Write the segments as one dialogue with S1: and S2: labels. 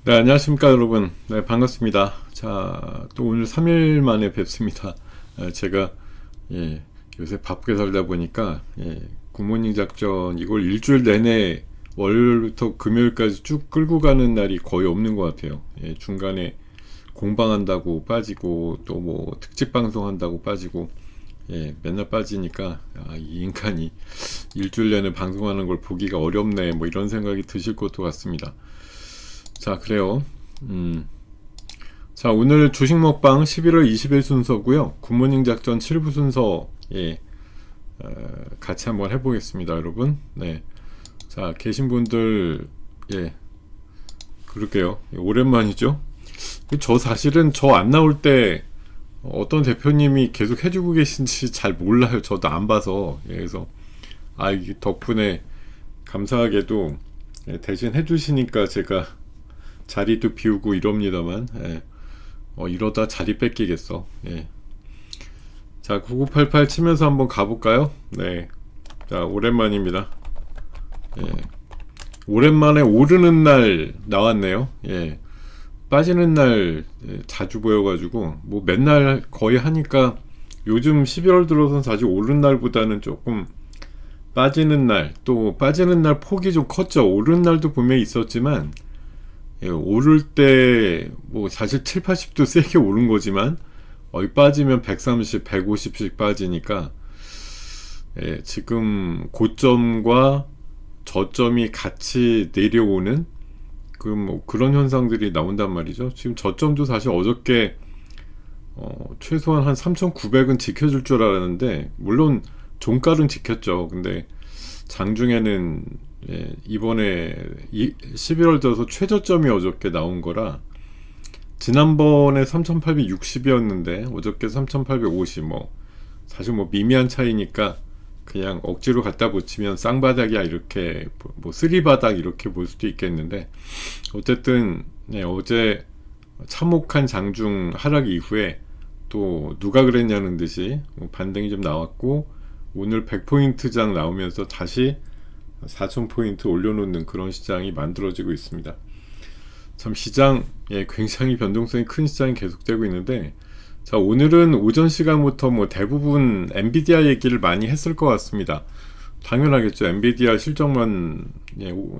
S1: 네, 안녕하십니까, 여러분. 네, 반갑습니다. 자, 또 오늘 3일 만에 뵙습니다. 제가, 요새 바쁘게 살다 보니까, 굿모닝 작전, 이걸 일주일 내내 월요일부터 금요일까지 쭉 끌고 가는 날이 거의 없는 것 같아요. 중간에 공방한다고 빠지고, 또 뭐, 특집 방송한다고 빠지고, 맨날 빠지니까, 이 인간이 일주일 내내 방송하는 걸 보기가 어렵네, 뭐 이런 생각이 드실 것도 같습니다. 자, 그래요. 자, 오늘 주식 먹방 11월 20일 순서고요. 굿모닝 작전 7부 순서, 같이 한번 해보겠습니다, 여러분. 네. 자, 계신 분들, 그럴게요. 오랜만이죠? 저 사실은 저 안 나올 때 어떤 대표님이 계속 해주고 계신지 잘 몰라요. 저도 안 봐서. 그래서, 이 덕분에 감사하게도 대신 해주시니까 제가 자리도 비우고 이럽니다만, 이러다 자리 뺏기겠어. 자, 9988 치면서 한번 가볼까요? 네. 자, 오랜만입니다. 오랜만에 오르는 날 나왔네요. 빠지는 날 자주 보여가지고, 뭐 맨날 거의 하니까 요즘 12월 들어선 사실 오르는 날보다는 조금 빠지는 날, 또 빠지는 날 폭이 좀 컸죠. 오르는 날도 분명히 있었지만, 오를 때 뭐 사실 7, 80도 세게 오른 거지만 빠지면 130, 150씩 빠지니까 지금 고점과 저점이 같이 내려오는 그런 현상들이 나온단 말이죠. 지금 저점도 사실 어저께 최소한 한 3,900은 지켜줄 줄 알았는데, 물론 종가는 지켰죠. 근데 장중에는 이번에 11월 들어서 최저점이 어저께 나온 거라, 지난번에 3860이었는데 어저께 3850, 사실 미미한 차이니까 그냥 억지로 갖다 붙이면 쌍바닥이야, 이렇게 쓰리바닥 이렇게 볼 수도 있겠는데, 어쨌든 어제 참혹한 장중 하락 이후에 또 누가 그랬냐는 듯이 반등이 좀 나왔고, 오늘 100포인트장 나오면서 다시 4000포인트 올려놓는 그런 시장이 만들어지고 있습니다. 참 시장, 굉장히 변동성이 큰 시장이 계속되고 있는데, 자, 오늘은 오전 시간부터 대부분 엔비디아 얘기를 많이 했을 것 같습니다. 당연하겠죠. 엔비디아 실적만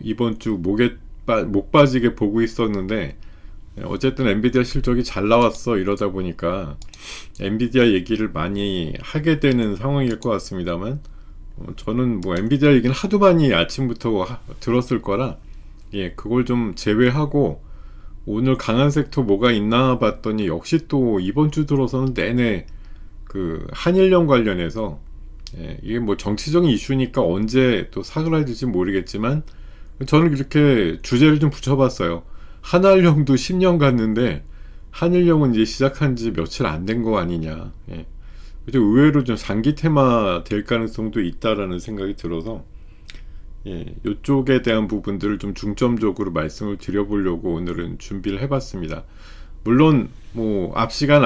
S1: 이번 주 목 빠지게 보고 있었는데, 어쨌든 엔비디아 실적이 잘 나왔어, 이러다 보니까 엔비디아 얘기를 많이 하게 되는 상황일 것 같습니다만, 저는 엔비디아 얘기는 하도 많이 아침부터 들었을 거라, 그걸 좀 제외하고 오늘 강한 섹터 뭐가 있나 봤더니, 역시 또 이번 주 들어서는 내내 한일령 관련해서, 이게 정치적인 이슈니까 언제 또 사그라질지 모르겠지만, 저는 이렇게 주제를 좀 붙여봤어요. 한일령도 10년 갔는데 한일령은 이제 시작한 지 며칠 안 된 거 아니냐. 의외로 좀 장기 테마 될 가능성도 있다라는 생각이 들어서, 이쪽에 대한 부분들을 좀 중점적으로 말씀을 드려보려고 오늘은 준비를 해봤습니다. 물론 앞시간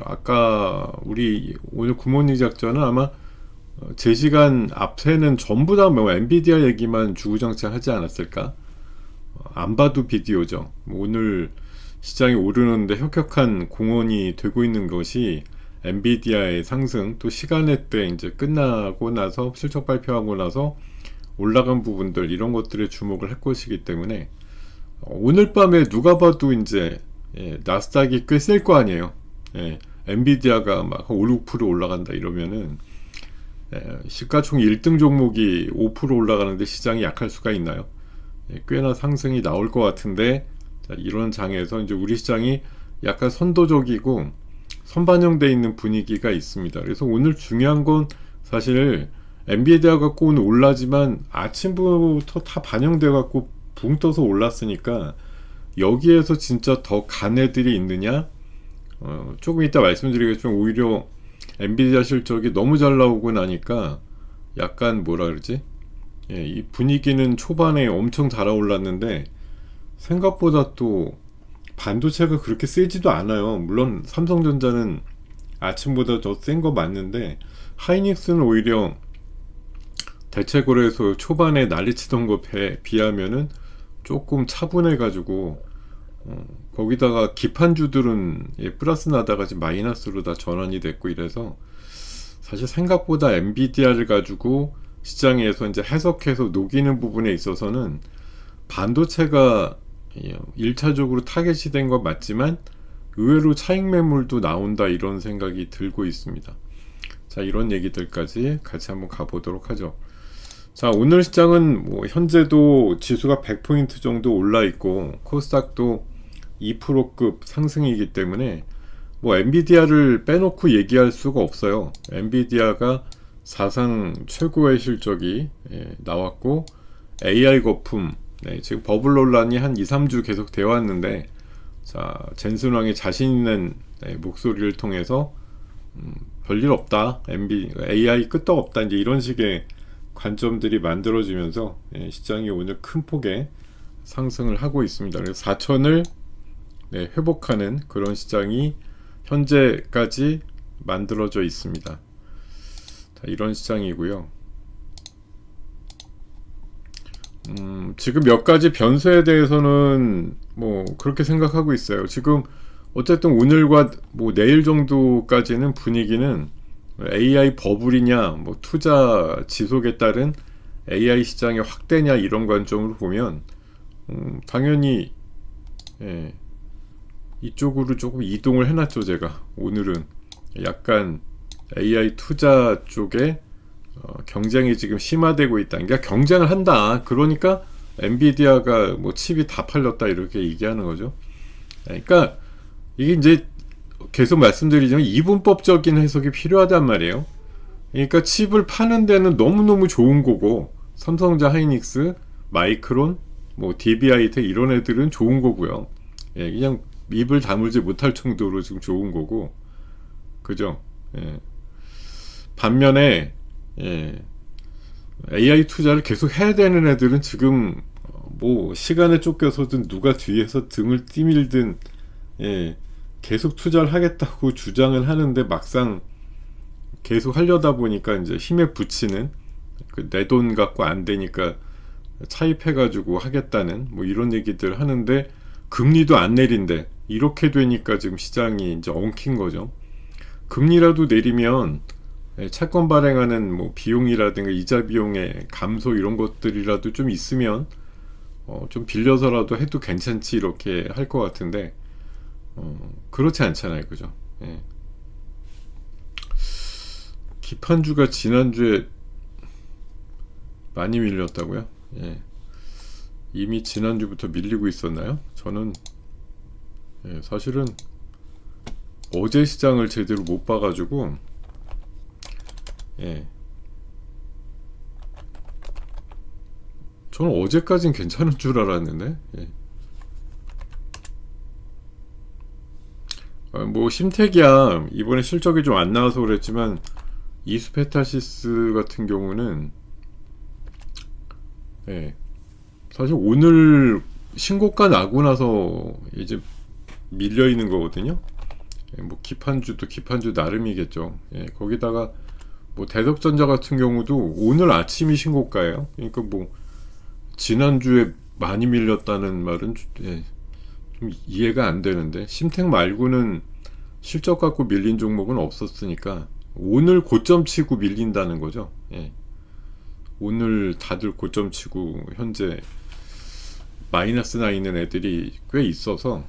S1: 아까 우리 오늘 굿모닝 작전은 아마 제 시간 앞에는 전부 다 엔비디아 얘기만 주구장창 하지 않았을까? 안 봐도 비디오죠. 오늘 시장이 오르는데 혁혁한 공헌이 되고 있는 것이 엔비디아의 상승, 또 시간에 때 이제 끝나고 나서 실적 발표하고 나서 올라간 부분들, 이런 것들에 주목을 할 것이기 때문에, 오늘 밤에 누가 봐도 이제 나스닥이 꽤 셀 거 아니에요. 엔비디아가 막 5, 6% 올라간다 이러면은 시가총 1등 종목이 5% 올라가는데 시장이 약할 수가 있나요? 꽤나 상승이 나올 것 같은데, 자, 이런 장에서 이제 우리 시장이 약간 선도적이고 선반영되어 있는 분위기가 있습니다. 그래서 오늘 중요한 건 사실 엔비디아 갖고 오늘 올라지만 아침부터 다 반영돼 갖고 붕 떠서 올랐으니까, 여기에서 진짜 더 간 애들이 있느냐? 조금 이따 말씀드리겠지만, 오히려 엔비디아 실적이 너무 잘 나오고 나니까 약간 이 분위기는 초반에 엄청 달아올랐는데 생각보다 또 반도체가 그렇게 세지도 않아요. 물론 삼성전자는 아침보다 더 센 거 맞는데, 하이닉스는 오히려 대체거래소 초반에 난리치던 것에 비하면은 조금 차분해가지고 거기다가 기판주들은 플러스 나다가 지금 마이너스로 다 전환이 됐고 이래서 사실 생각보다 엔비디아를 가지고 시장에서 이제 해석해서 녹이는 부분에 있어서는 반도체가 1차적으로 타겟이 된 건 맞지만 의외로 차익 매물도 나온다 이런 생각이 들고 있습니다. 자, 이런 얘기들까지 같이 한번 가보도록 하죠. 자, 오늘 시장은 뭐 현재도 지수가 100포인트 정도 올라 있고 코스닥도 2%급 상승이기 때문에 뭐 엔비디아를 빼놓고 얘기할 수가 없어요. 엔비디아가 사상 최고의 실적이 나왔고 AI 거품, 지금 버블 논란이 한 2, 3주 계속 되어 왔는데, 자, 젠슨 왕이 자신 있는 목소리를 통해서 별일 없다, AI 끄떡없다, 이제 이런 식의 관점들이 만들어지면서 시장이 오늘 큰 폭의 상승을 하고 있습니다. 그래서 4천을 회복하는 그런 시장이 현재까지 만들어져 있습니다. 자, 이런 시장이고요. 지금 몇 가지 변수에 대해서는 뭐 그렇게 생각하고 있어요. 지금 어쨌든 오늘과 뭐 내일 정도까지는 분위기는 AI 버블이냐, 뭐 투자 지속에 따른 AI 시장의 확대냐 이런 관점으로 보면 당연히 이쪽으로 조금 이동을 해놨죠. 제가 오늘은 약간 AI 투자 쪽에 경쟁이 지금 심화되고 있다. 그러니까 경쟁을 한다. 그러니까 엔비디아가 뭐 칩이 다 팔렸다 이렇게 얘기하는 거죠. 그러니까 이게 이제 계속 말씀드리지만 이분법적인 해석이 필요하단 말이에요. 그러니까 칩을 파는 데는 너무너무 좋은 거고 삼성자 하이닉스, 마이크론, 뭐 DB하이텍 이런 애들은 좋은 거고요. 그냥 입을 다물지 못할 정도로 지금 좋은 거고, 그죠? 반면에 AI 투자를 계속 해야 되는 애들은 지금 뭐 시간에 쫓겨서든 누가 뒤에서 등을 뛰밀든 계속 투자를 하겠다고 주장을 하는데 막상 계속 하려다 보니까 이제 힘에 부치는 내 돈 갖고 안 되니까 차입해가지고 하겠다는 뭐 이런 얘기들 하는데 금리도 안 내린대. 이렇게 되니까 지금 시장이 이제 엉킨 거죠. 금리라도 내리면 채권 발행하는 뭐 비용이라든가 이자 비용의 감소 이런 것들이라도 좀 있으면 좀 빌려서라도 해도 괜찮지 이렇게 할 것 같은데 그렇지 않잖아요, 그죠? 기판주가 지난주에 많이 밀렸다고요? 이미 지난주부터 밀리고 있었나요? 저는 사실은 어제 시장을 제대로 못 봐가지고 저는 어제까진 괜찮은 줄 알았는데 뭐 심택이야 이번에 실적이 좀 안 나와서 그랬지만 이수페타시스 같은 경우는 사실 오늘 신고가 나고 나서 이제 밀려 있는 거거든요. 뭐 기판주도 기판주 나름이겠죠. 거기다가 뭐 대덕전자 같은 경우도 오늘 아침이 신고가예요. 그러니까 뭐 지난주에 많이 밀렸다는 말은 좀 이해가 안 되는데, 심택 말고는 실적 갖고 밀린 종목은 없었으니까 오늘 고점 치고 밀린다는 거죠. 오늘 다들 고점 치고 현재 마이너스 나 있는 애들이 꽤 있어서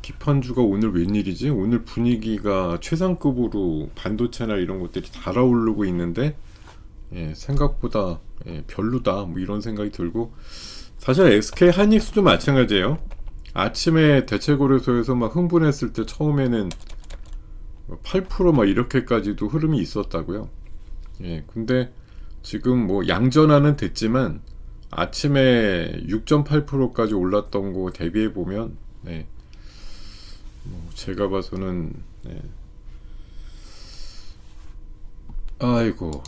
S1: 기판주가 오늘 웬일이지? 오늘 분위기가 최상급으로 반도체나 이런 것들이 달아오르고 있는데 생각보다 별로다 뭐 이런 생각이 들고, 사실 SK 하이닉스도 마찬가지예요. 아침에 대체거래소에서 막 흥분했을 때 처음에는 8% 이렇게까지도 흐름이 있었다고요. 근데 지금 뭐 양전환은 됐지만 아침에 6.8%까지 올랐던 거 대비해 보면 뭐 제가 봐서는 아이고,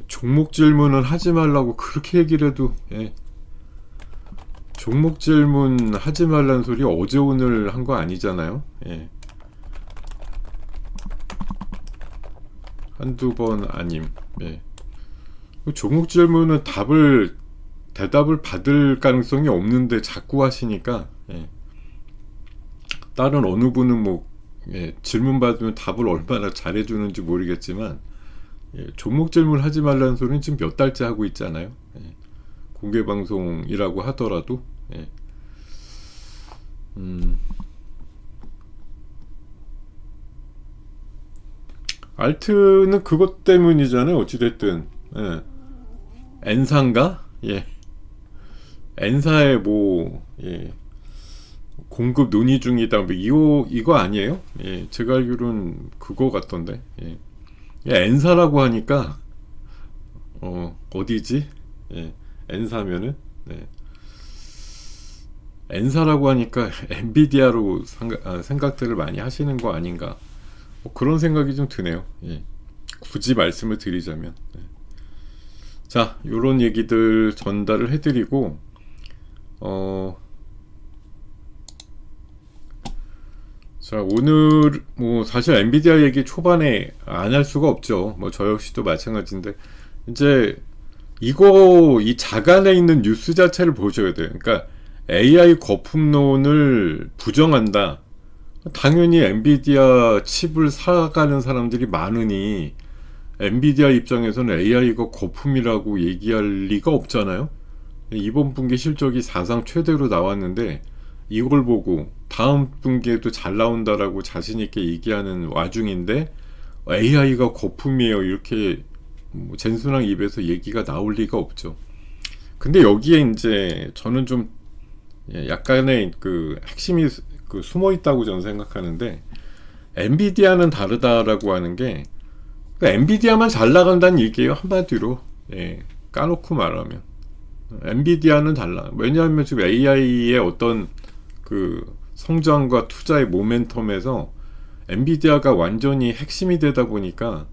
S1: 종목 질문은 하지 말라고 그렇게 얘기를 해도 종목 질문 하지 말라는 소리 어제 오늘 한 거 아니잖아요. 한두 번 아님. 종목 질문은 답을 대답을 받을 가능성이 없는데 자꾸 하시니까, 예. 다른 어느 분은 뭐, 예, 질문 받으면 답을 얼마나 잘해주는지 모르겠지만, 예, 종목 질문 하지 말라는 소리는 지금 몇 달째 하고 있잖아요. 예. 공개 방송이라고 하더라도, 예. 알트는 그것 때문이잖아요. 어찌됐든, 예. 엔사인가? 예. 엔사의 뭐, 예. 공급 논의 중이다. 뭐 이거 아니에요? 예. 제가 알기로는 그거 같던데. 예. 예, 엔사라고 하니까 어디지? 예. 엔사면은, 네. 엔사라고 하니까 엔비디아로 생각들을 많이 하시는 거 아닌가? 뭐 그런 생각이 좀 드네요. 예. 굳이 말씀을 드리자면. 예. 자, 요런 얘기들 전달을 해드리고, 자, 오늘, 뭐, 사실 엔비디아 얘기 초반에 안 할 수가 없죠. 뭐, 저 역시도 마찬가지인데, 이제, 이 자간에 있는 뉴스 자체를 보셔야 돼요. 그러니까, AI 거품론을 부정한다. 당연히 엔비디아 칩을 사가는 사람들이 많으니, 엔비디아 입장에서는 AI가 거품이라고 얘기할 리가 없잖아요. 이번 분기 실적이 사상 최대로 나왔는데 이걸 보고 다음 분기에도 잘 나온다라고 자신 있게 얘기하는 와중인데 AI가 거품이에요 이렇게 젠순왕 입에서 얘기가 나올 리가 없죠. 근데 여기에 이제 저는 좀 약간의 그 핵심이 그 숨어 있다고 저는 생각하는데 엔비디아는 다르다라고 하는 게 그러니까 엔비디아만 잘 나간다는 얘기예요. 한마디로. 예, 까놓고 말하면 엔비디아는 달라. 왜냐하면 지금 AI의 어떤 그 성장과 투자의 모멘텀에서 엔비디아가 완전히 핵심이 되다 보니까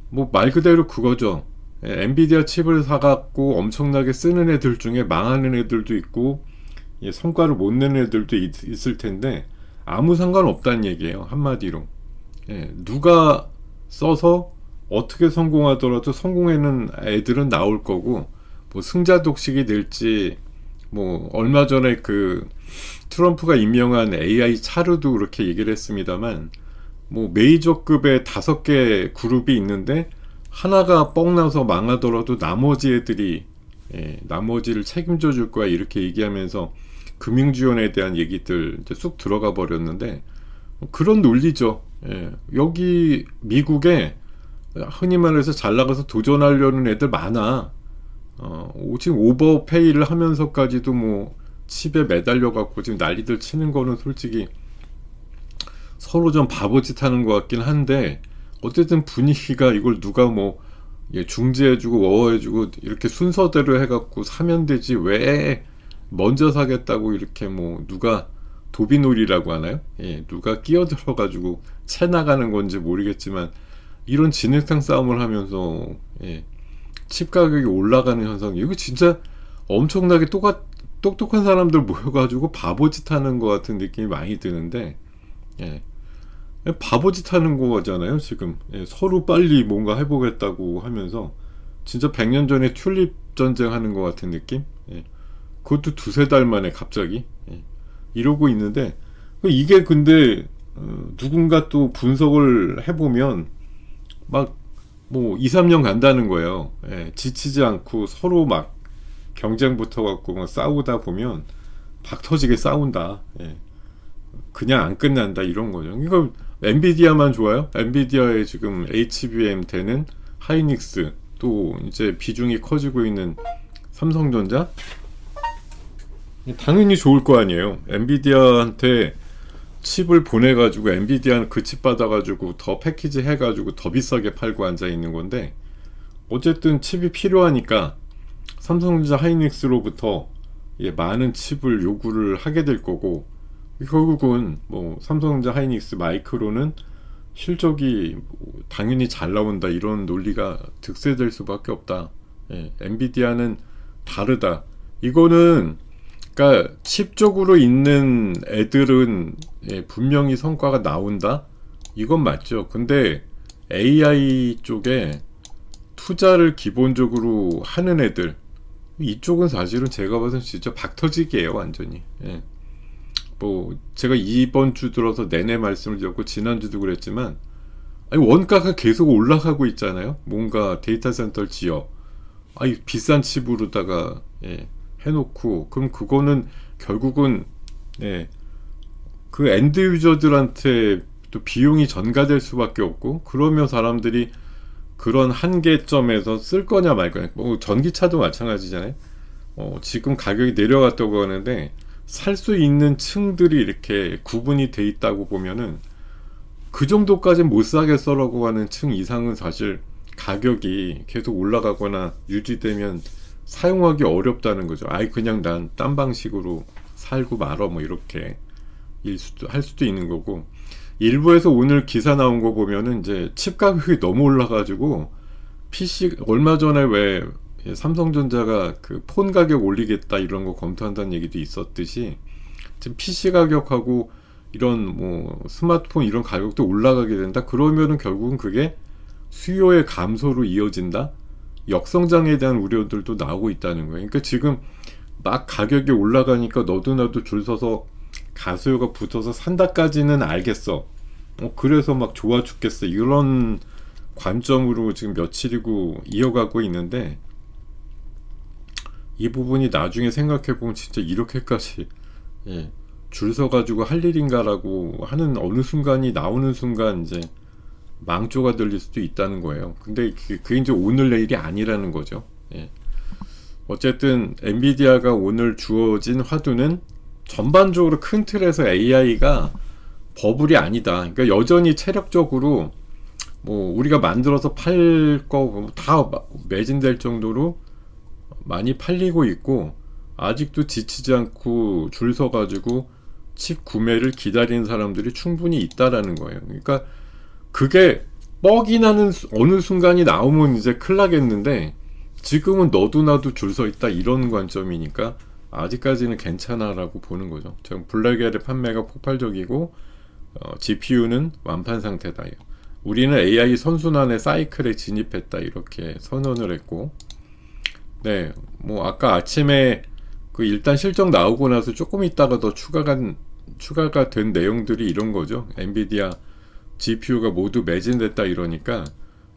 S1: 뭐 말 그대로 그거죠. 예, 엔비디아 칩을 사갖고 엄청나게 쓰는 애들 중에 망하는 애들도 있고 예, 성과를 못 내는 애들도 있을 텐데 아무 상관없다는 얘기예요. 한마디로. 예, 누가 써서 어떻게 성공하더라도 성공하는 애들은 나올 거고 뭐 승자 독식이 될지 뭐 얼마 전에 그 트럼프가 임명한 AI 차르도 그렇게 얘기를 했습니다만 뭐 메이저급의 5개 그룹이 있는데 하나가 뻥나서 망하더라도 나머지 애들이 나머지를 책임져 줄 거야 이렇게 얘기하면서 금융지원에 대한 얘기들 이제 쑥 들어가 버렸는데 그런 논리죠. 예. 여기 미국에 흔히 말해서 잘 나가서 도전하려는 애들 많아. 지금 오버페이를 하면서까지도 뭐 칩에 매달려 갖고 지금 난리들 치는 거는 솔직히 서로 좀 바보짓 하는 것 같긴 한데 어쨌든 분위기가 이걸 누가 뭐 중재해주고 워해주고 이렇게 순서대로 해갖고 사면 되지 왜 먼저 사겠다고 이렇게 뭐 누가 도비놀이라고 하나요? 예, 누가 끼어들어가지고 채 나가는 건지 모르겠지만 이런 진흙탕 싸움을 하면서 칩 가격이 올라가는 현상 이거 진짜 엄청나게 똑똑한 사람들 모여가지고 바보짓 하는 것 같은 느낌이 많이 드는데 바보짓 하는 거잖아요 지금. 서로 빨리 뭔가 해보겠다고 하면서 진짜 100년 전에 튤립 전쟁 하는 것 같은 느낌. 그것도 2-3달 만에 갑자기 이러고 있는데 이게 근데 누군가 또 분석을 해보면 막 뭐 2-3년 간다는 거예요. 지치지 않고 서로 막 경쟁 붙어갖고 막 싸우다 보면 박 터지게 싸운다. 그냥 안 끝난다 이런 거죠. 이거 엔비디아만 좋아요? 엔비디아에 지금 HBM 되는 하이닉스 또 이제 비중이 커지고 있는 삼성전자 당연히 좋을 거 아니에요. 엔비디아한테 칩을 보내가지고 엔비디아는 그 칩 받아가지고 더 패키지 해가지고 더 비싸게 팔고 앉아있는 건데 어쨌든 칩이 필요하니까 삼성전자 하이닉스로부터 많은 칩을 요구를 하게 될 거고 결국은 뭐 삼성전자 하이닉스 마이크로는 실적이 뭐 당연히 잘 나온다 이런 논리가 득세될 수밖에 없다. 엔비디아는 다르다. 이거는 그러니까 칩 쪽으로 있는 애들은 분명히 성과가 나온다. 이건 맞죠. 근데 AI 쪽에 투자를 기본적으로 하는 애들 이쪽은 사실은 제가 봐서는 진짜 박터지기예요, 완전히. 예. 뭐 제가 이번 주 들어서 내내 말씀을 드렸고 지난주도 그랬지만, 아니 원가가 계속 올라가고 있잖아요. 뭔가 데이터 센터를 지어 아니 비싼 칩으로다가 예, 해놓고, 그럼 그거는 결국은 예, 그 엔드 유저들한테 또 비용이 전가될 수밖에 없고, 그러면 사람들이 그런 한계점에서 쓸 거냐 말 거냐. 뭐 전기차도 마찬가지잖아요. 지금 가격이 내려갔다고 하는데 살 수 있는 층들이 이렇게 구분이 돼 있다고 보면은 그 정도까지는 못 사겠어라고 하는 층 이상은 사실 가격이 계속 올라가거나 유지되면 사용하기 어렵다는 거죠. 아이 그냥 난 딴 방식으로 살고 말어 뭐 이렇게 할 수도 있는 거고, 일부에서 오늘 기사 나온 거 보면은 이제 칩 가격이 너무 올라가지고 PC 얼마 전에 왜 삼성전자가 그 폰 가격 올리겠다 이런 거 검토한다는 얘기도 있었듯이, 지금 PC 가격하고 이런 뭐 스마트폰 이런 가격도 올라가게 된다. 그러면은 결국은 그게 수요의 감소로 이어진다. 역성장에 대한 우려들도 나오고 있다는 거예요. 그러니까 지금 막 가격이 올라가니까 너도 나도 줄 서서 가수요가 붙어서 산다까지는 알겠어. 그래서 막 좋아 죽겠어. 이런 관점으로 지금 며칠이고 이어가고 있는데, 이 부분이 나중에 생각해보면 진짜 이렇게까지 예, 줄 서가지고 할 일인가라고 하는 어느 순간이 나오는 순간 이제 망조가 들릴 수도 있다는 거예요. 근데 그게 이제 오늘 내일이 아니라는 거죠. 예. 어쨌든 엔비디아가 오늘 주어진 화두는 전반적으로 큰 틀에서 AI가 버블이 아니다. 그러니까 여전히 체력적으로 뭐 우리가 만들어서 팔 거 다 매진될 정도로 많이 팔리고 있고, 아직도 지치지 않고 줄 서가지고 칩 구매를 기다리는 사람들이 충분히 있다라는 거예요. 그러니까 그게 뻑이 나는 어느 순간이 나오면 이제 큰일 나겠는데, 지금은 너도 나도 줄 서 있다 이런 관점이니까 아직까지는 괜찮아라고 보는 거죠. 지금 블랙엘의 판매가 폭발적이고 GPU는 완판 상태다. 우리는 AI 선순환의 사이클에 진입했다 이렇게 선언을 했고, 네, 뭐 아까 아침에 그 일단 실적 나오고 나서 조금 있다가 더 추가가 된 내용들이 이런 거죠. 엔비디아 GPU가 모두 매진됐다 이러니까,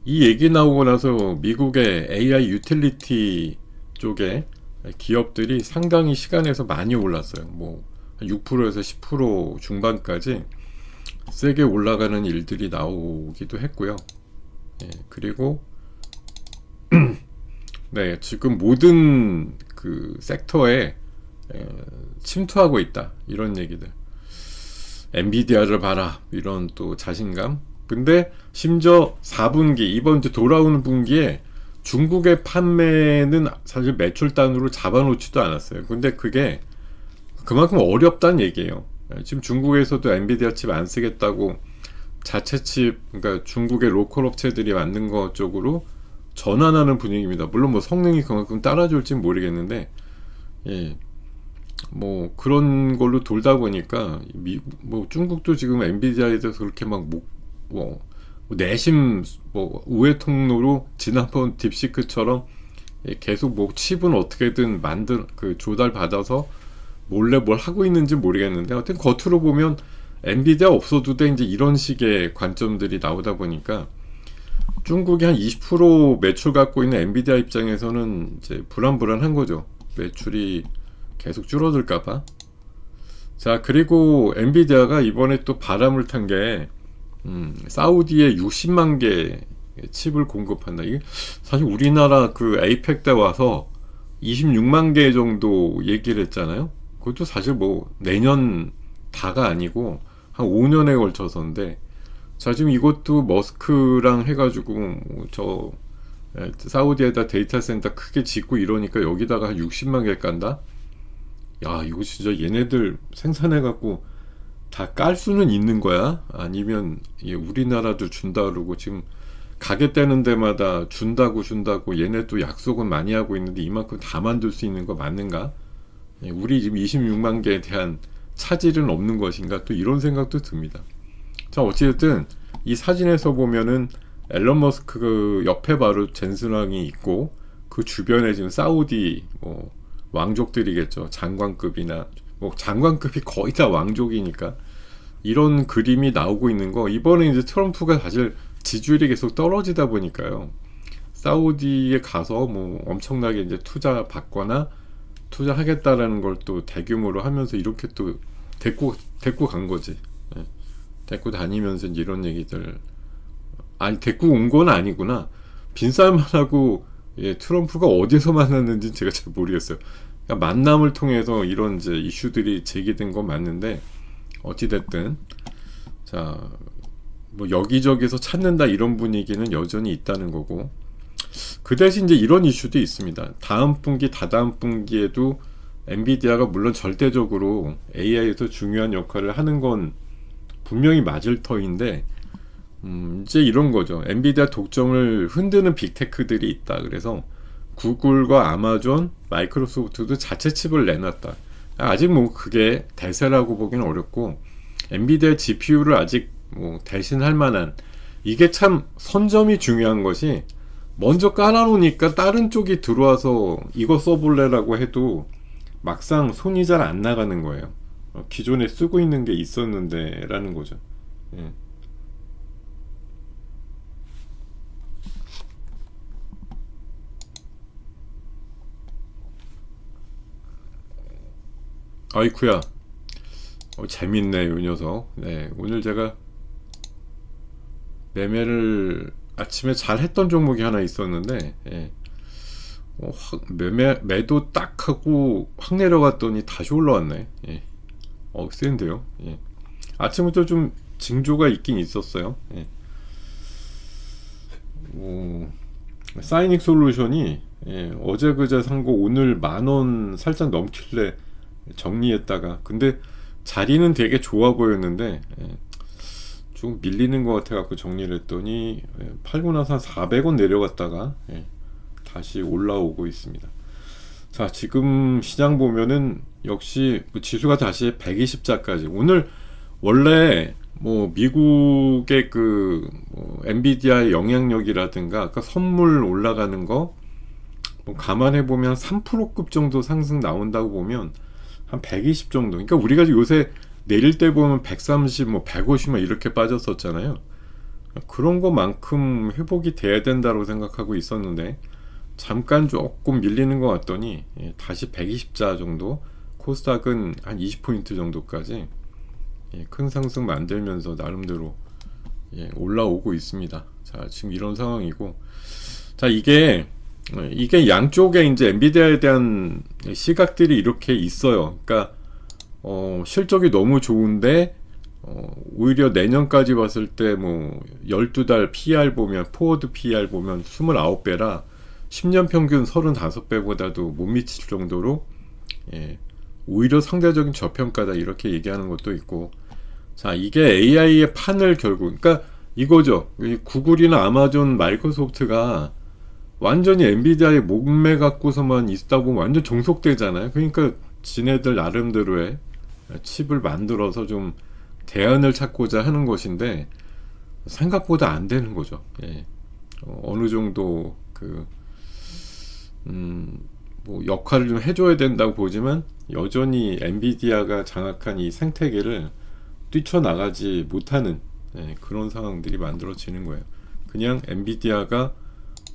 S1: 이 얘기 나오고 나서 미국의 AI 유틸리티 쪽에 기업들이 상당히 시간에서 많이 올랐어요. 뭐 6%에서 10% 중반까지 세게 올라가는 일들이 나오기도 했고요. 예, 그리고 네, 지금 모든 그 섹터에 침투하고 있다 이런 얘기들. 엔비디아를 봐라 이런 또 자신감. 근데 심지어 4분기 이번 주 돌아오는 분기에 중국의 판매는 사실 매출 단으로 잡아놓지도 않았어요. 근데 그게 그만큼 어렵다는 얘기예요. 지금 중국에서도 엔비디아 칩 안 쓰겠다고 자체 칩, 그러니까 중국의 로컬 업체들이 만든 것 쪽으로 전환하는 분위기입니다. 물론 뭐 성능이 그만큼 따라줄진 모르겠는데, 예, 뭐 그런 걸로 돌다 보니까 뭐 중국도 지금 엔비디아에 대해서 그렇게 막 내심 뭐 우회 통로로 지난번 딥시크처럼 계속 뭐 칩은 어떻게든 조달 받아서 몰래 뭘 하고 있는지 모르겠는데, 하여튼 겉으로 보면 엔비디아 없어도 돼 이제 이런 식의 관점들이 나오다 보니까 중국이 한 20% 매출 갖고 있는 엔비디아 입장에서는 이제 불안한 거죠. 매출이 계속 줄어들까봐. 자, 그리고 엔비디아가 이번에 또 바람을 탄 게 사우디에 60만 개 칩을 공급한다. 이게 사실 우리나라 그 에이펙 때 와서 26만 개 정도 얘기를 했잖아요. 그것도 사실 뭐 내년 다가 아니고 한 5년에 걸쳐서인데, 자 지금 이것도 머스크랑 해가지고 저 사우디에다 데이터 센터 크게 짓고 이러니까 여기다가 한 60만 개 깐다? 야 이거 진짜 얘네들 생산해갖고 다 깔 수는 있는 거야? 아니면 우리나라도 준다 그러고 지금 가게되는 데마다 준다고 얘네도 약속은 많이 하고 있는데 이만큼 다 만들 수 있는 거 맞는가? 우리 지금 26만 개에 대한 차질은 없는 것인가? 또 이런 생각도 듭니다. 자, 어찌됐든 이 사진에서 보면은 앨런 머스크 그 옆에 바로 젠슨왕이 있고, 그 주변에 지금 사우디 뭐 왕족들이겠죠. 장관급이나 뭐 장관급이 거의 다 왕족이니까 이런 그림이 나오고 있는 거. 이번에 이제 트럼프가 사실 지지율이 계속 떨어지다 보니까요. 사우디에 가서 뭐 엄청나게 이제 투자 받거나 투자하겠다라는 걸 또 대규모로 하면서 이렇게 또 데리고 간 거지. 예. 데리고 다니면서 이제 이런 얘기들. 아니, 데리고 온 건 아니구나. 빈살만 하고 예, 트럼프가 어디서 만났는지 제가 잘 모르겠어요. 그러니까 만남을 통해서 이런 이제 이슈들이 제기된 건 맞는데 어찌됐든 자, 뭐 여기저기서 찾는다 이런 분위기는 여전히 있다는 거고, 그 대신 이제 이런 이슈도 있습니다. 다음 분기, 다다음 분기에도 엔비디아가 물론 절대적으로 AI에서 중요한 역할을 하는 건 분명히 맞을 터인데, 이제 이런 거죠. 엔비디아 독점을 흔드는 빅테크들이 있다. 그래서 구글과 아마존, 마이크로소프트도 자체 칩을 내놨다. 아직 뭐 그게 대세라고 보기는 어렵고, 엔비디아 GPU를 아직 뭐 대신할 만한, 이게 참 선점이 중요한 것이, 먼저 깔아놓으니까 다른 쪽이 들어와서 이거 써볼래라고 해도 막상 손이 잘 안 나가는 거예요. 기존에 쓰고 있는 게 있었는데 라는 거죠. 예. 아이쿠야, 재밌네 요 녀석. 네, 오늘 제가 매매를 아침에 잘 했던 종목이 하나 있었는데, 예. 매도 딱 하고 확 내려갔더니 다시 올라왔네. 예. 센데요. 예. 아침부터 좀 징조가 있긴 있었어요. 예. 사이닉 솔루션이 예, 어제 그제 산 거 오늘 10,000원 살짝 넘길래 정리했다가, 근데 자리는 되게 좋아 보였는데 예, 좀 밀리는 것 같아갖고 정리를 했더니 예, 팔고 나서 한 400원 내려갔다가 예, 다시 올라오고 있습니다. 자, 지금 시장 보면은 역시 지수가 다시 120자까지. 오늘 원래 뭐 미국의 뭐 엔비디아의 영향력이라든가 아까 선물 올라가는 거 뭐 감안해 보면 3%급 정도 상승 나온다고 보면 한 120 정도. 그러니까 우리가 요새 내릴 때 보면 130, 뭐 150만 이렇게 빠졌었잖아요. 그런 것만큼 회복이 돼야 된다고 생각하고 있었는데 잠깐 조금 밀리는 것 같더니 다시 120자 정도, 코스닥은 한 20포인트 정도까지 큰 상승 만들면서 나름대로 올라오고 있습니다. 자, 지금 이런 상황이고, 자, 이게 양쪽에 이제 엔비디아에 대한 시각들이 이렇게 있어요. 그러니까 실적이 너무 좋은데 오히려 내년까지 봤을 때 뭐 12달 PR 보면, 포워드 PR 보면 29배라 10년 평균 35배보다도 못 미칠 정도로 오히려 상대적인 저평가다 이렇게 얘기하는 것도 있고, 자, 이게 AI의 판을 결국, 그러니까 이거죠. 구글이나 아마존, 마이크로소프트가 완전히 엔비디아에 목매 갖고서만 있다 보면 완전 종속되잖아요. 그러니까 지네들 나름대로의 칩을 만들어서 좀 대안을 찾고자 하는 것인데 생각보다 안 되는 거죠. 예. 어느 정도 뭐 역할을 좀 해줘야 된다고 보지만 여전히 엔비디아가 장악한 이 생태계를 뛰쳐나가지 못하는 그런 상황들이 만들어지는 거예요. 그냥 엔비디아가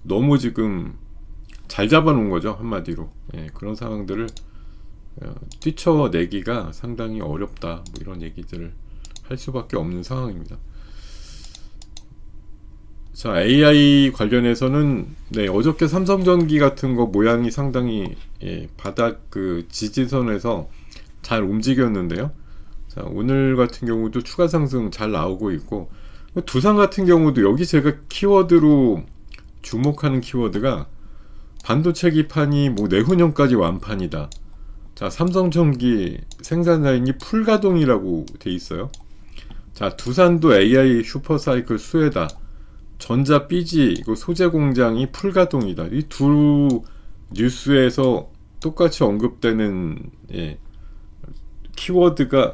S1: 너무 지금 잘 잡아놓은 거죠, 한마디로. 그런 상황들을 뛰쳐내기가 상당히 어렵다, 뭐 이런 얘기들을 할 수밖에 없는 상황입니다. 자, AI 관련해서는 어저께 삼성전기 같은 거 모양이 상당히 바닥 지지선에서 잘 움직였는데요. 자, 오늘 같은 경우도 추가 상승 잘 나오고 있고, 두산 같은 경우도 여기 제가 키워드로 주목하는 키워드가 반도체 기판이 뭐 내후년까지 완판이다. 자, 삼성전기 생산 라인이 풀가동이라고 돼 있어요. 자, 두산도 AI 슈퍼사이클 수혜다. 전자 삐지 이거 소재 공장이 풀가동이다. 이 두 뉴스에서 똑같이 언급되는 키워드가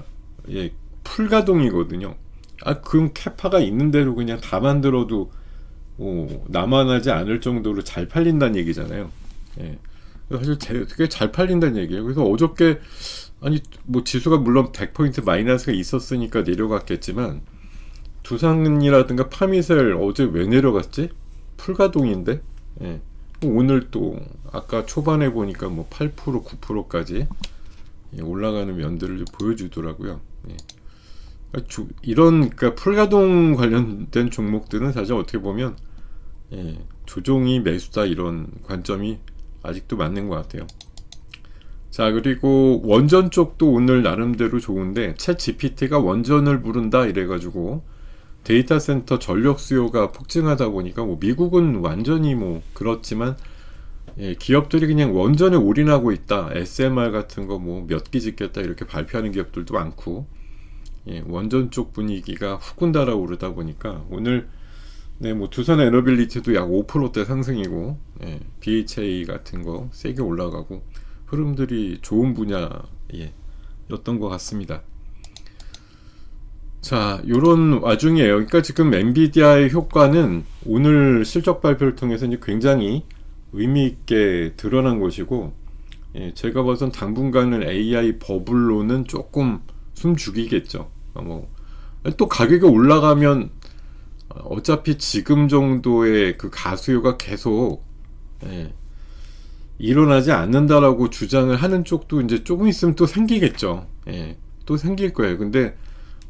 S1: 풀가동이거든요. 그럼 캐파가 있는 대로 그냥 다 만들어도 남아나지 않을 정도로 잘 팔린다는 얘기잖아요. 예. 사실 되게 잘 팔린다는 얘기예요. 그래서 어저께 아니 뭐 지수가 물론 100포인트 마이너스가 있었으니까 내려갔겠지만 두산이라든가 파미셀 어제 왜 내려갔지? 풀가동인데. 예. 오늘 또 아까 초반에 보니까 뭐 8% 9%까지 올라가는 면들을 보여주더라고요. 예. 이런 그러니까 풀가동 관련된 종목들은 사실 어떻게 보면 조종이 매수다 이런 관점이 아직도 맞는 것 같아요. 자, 그리고 원전 쪽도 오늘 나름대로 좋은데 챗 GPT가 원전을 부른다 이래가지고 데이터 센터 전력 수요가 폭증하다 보니까 뭐 미국은 완전히 뭐 그렇지만 기업들이 그냥 원전에 올인하고 있다. SMR 같은 거 뭐 몇 기 짓겠다 이렇게 발표하는 기업들도 많고 원전 쪽 분위기가 훅 달아오르다 보니까 오늘 뭐 두산 에너빌리티도 약 5%대 상승이고 BHA 같은 거 세게 올라가고 흐름들이 좋은 분야였던 것 같습니다. 자, 요런 와중이에요. 그러니까 지금 엔비디아의 효과는 오늘 실적 발표를 통해서 이제 굉장히 의미있게 드러난 것이고, 제가 봐선 당분간은 AI 버블로는 조금 숨 죽이겠죠. 또 가격이 올라가면 어차피 지금 정도의 그 가수요가 계속 일어나지 않는다라고 주장을 하는 쪽도 이제 조금 있으면 또 생기겠죠. 또 생길 거예요. 근데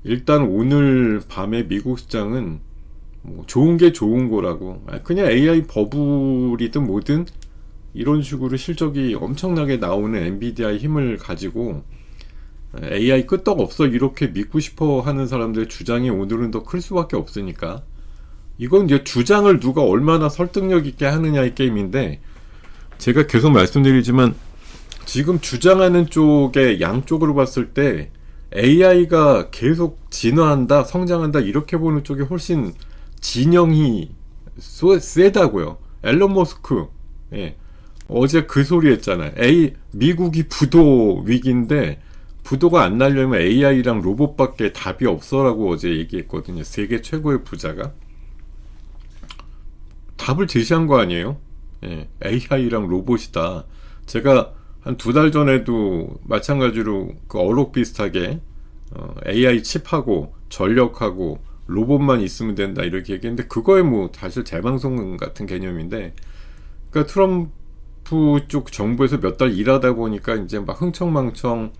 S1: 일단 오늘 밤에 미국 시장은 뭐 좋은 게 좋은 거라고, 그냥 AI 버블이든 뭐든 이런 식으로 실적이 엄청나게 나오는 엔비디아의 힘을 가지고 AI 끄떡 없어 이렇게 믿고 싶어 하는 사람들의 주장이 오늘은 더 클 수밖에 없으니까, 이건 이제 주장을 누가 얼마나 설득력 있게 하느냐의 게임인데, 제가 계속 말씀드리지만 지금 주장하는 쪽의 양쪽으로 봤을 때 AI가 계속 진화한다, 성장한다 이렇게 보는 쪽이 훨씬 진영이 세다고요. 앨런 머스크 어제 그 소리 했잖아요. 미국이 부도 위기인데 부도가 안 나려면 AI랑 로봇밖에 답이 없어라고 어제 얘기했거든요. 세계 최고의 부자가 답을 제시한 거 아니에요? AI랑 로봇이다. 제가 한 2달 전에도 마찬가지로 그 어록 비슷하게 AI 칩하고 전력하고 로봇만 있으면 된다 이렇게 얘기했는데, 그거에 뭐 사실 재방송 같은 개념인데, 그러니까 트럼프 쪽 정부에서 몇 달 일하다 보니까 이제 막 흥청망청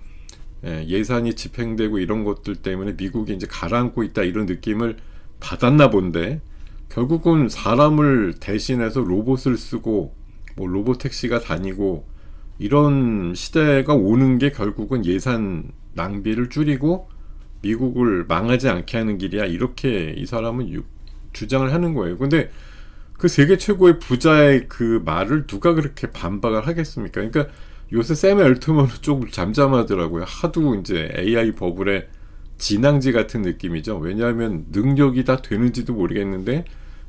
S1: 예산이 집행되고 이런 것들 때문에 미국이 이제 가라앉고 있다 이런 느낌을 받았나 본데, 결국은 사람을 대신해서 로봇을 쓰고 뭐 로봇 택시가 다니고 이런 시대가 오는 게 결국은 예산 낭비를 줄이고 미국을 망하지 않게 하는 길이야, 이렇게 이 사람은 주장을 하는 거예요. 근데 그 세계 최고의 부자의 그 말을 누가 그렇게 반박을 하겠습니까? 그러니까 요새 샘 엘트먼은 좀 잠잠하더라고요. 하도 이제 AI 버블의 진앙지 같은 느낌이죠. 왜냐하면 능력이 다 되는지도 모르겠는데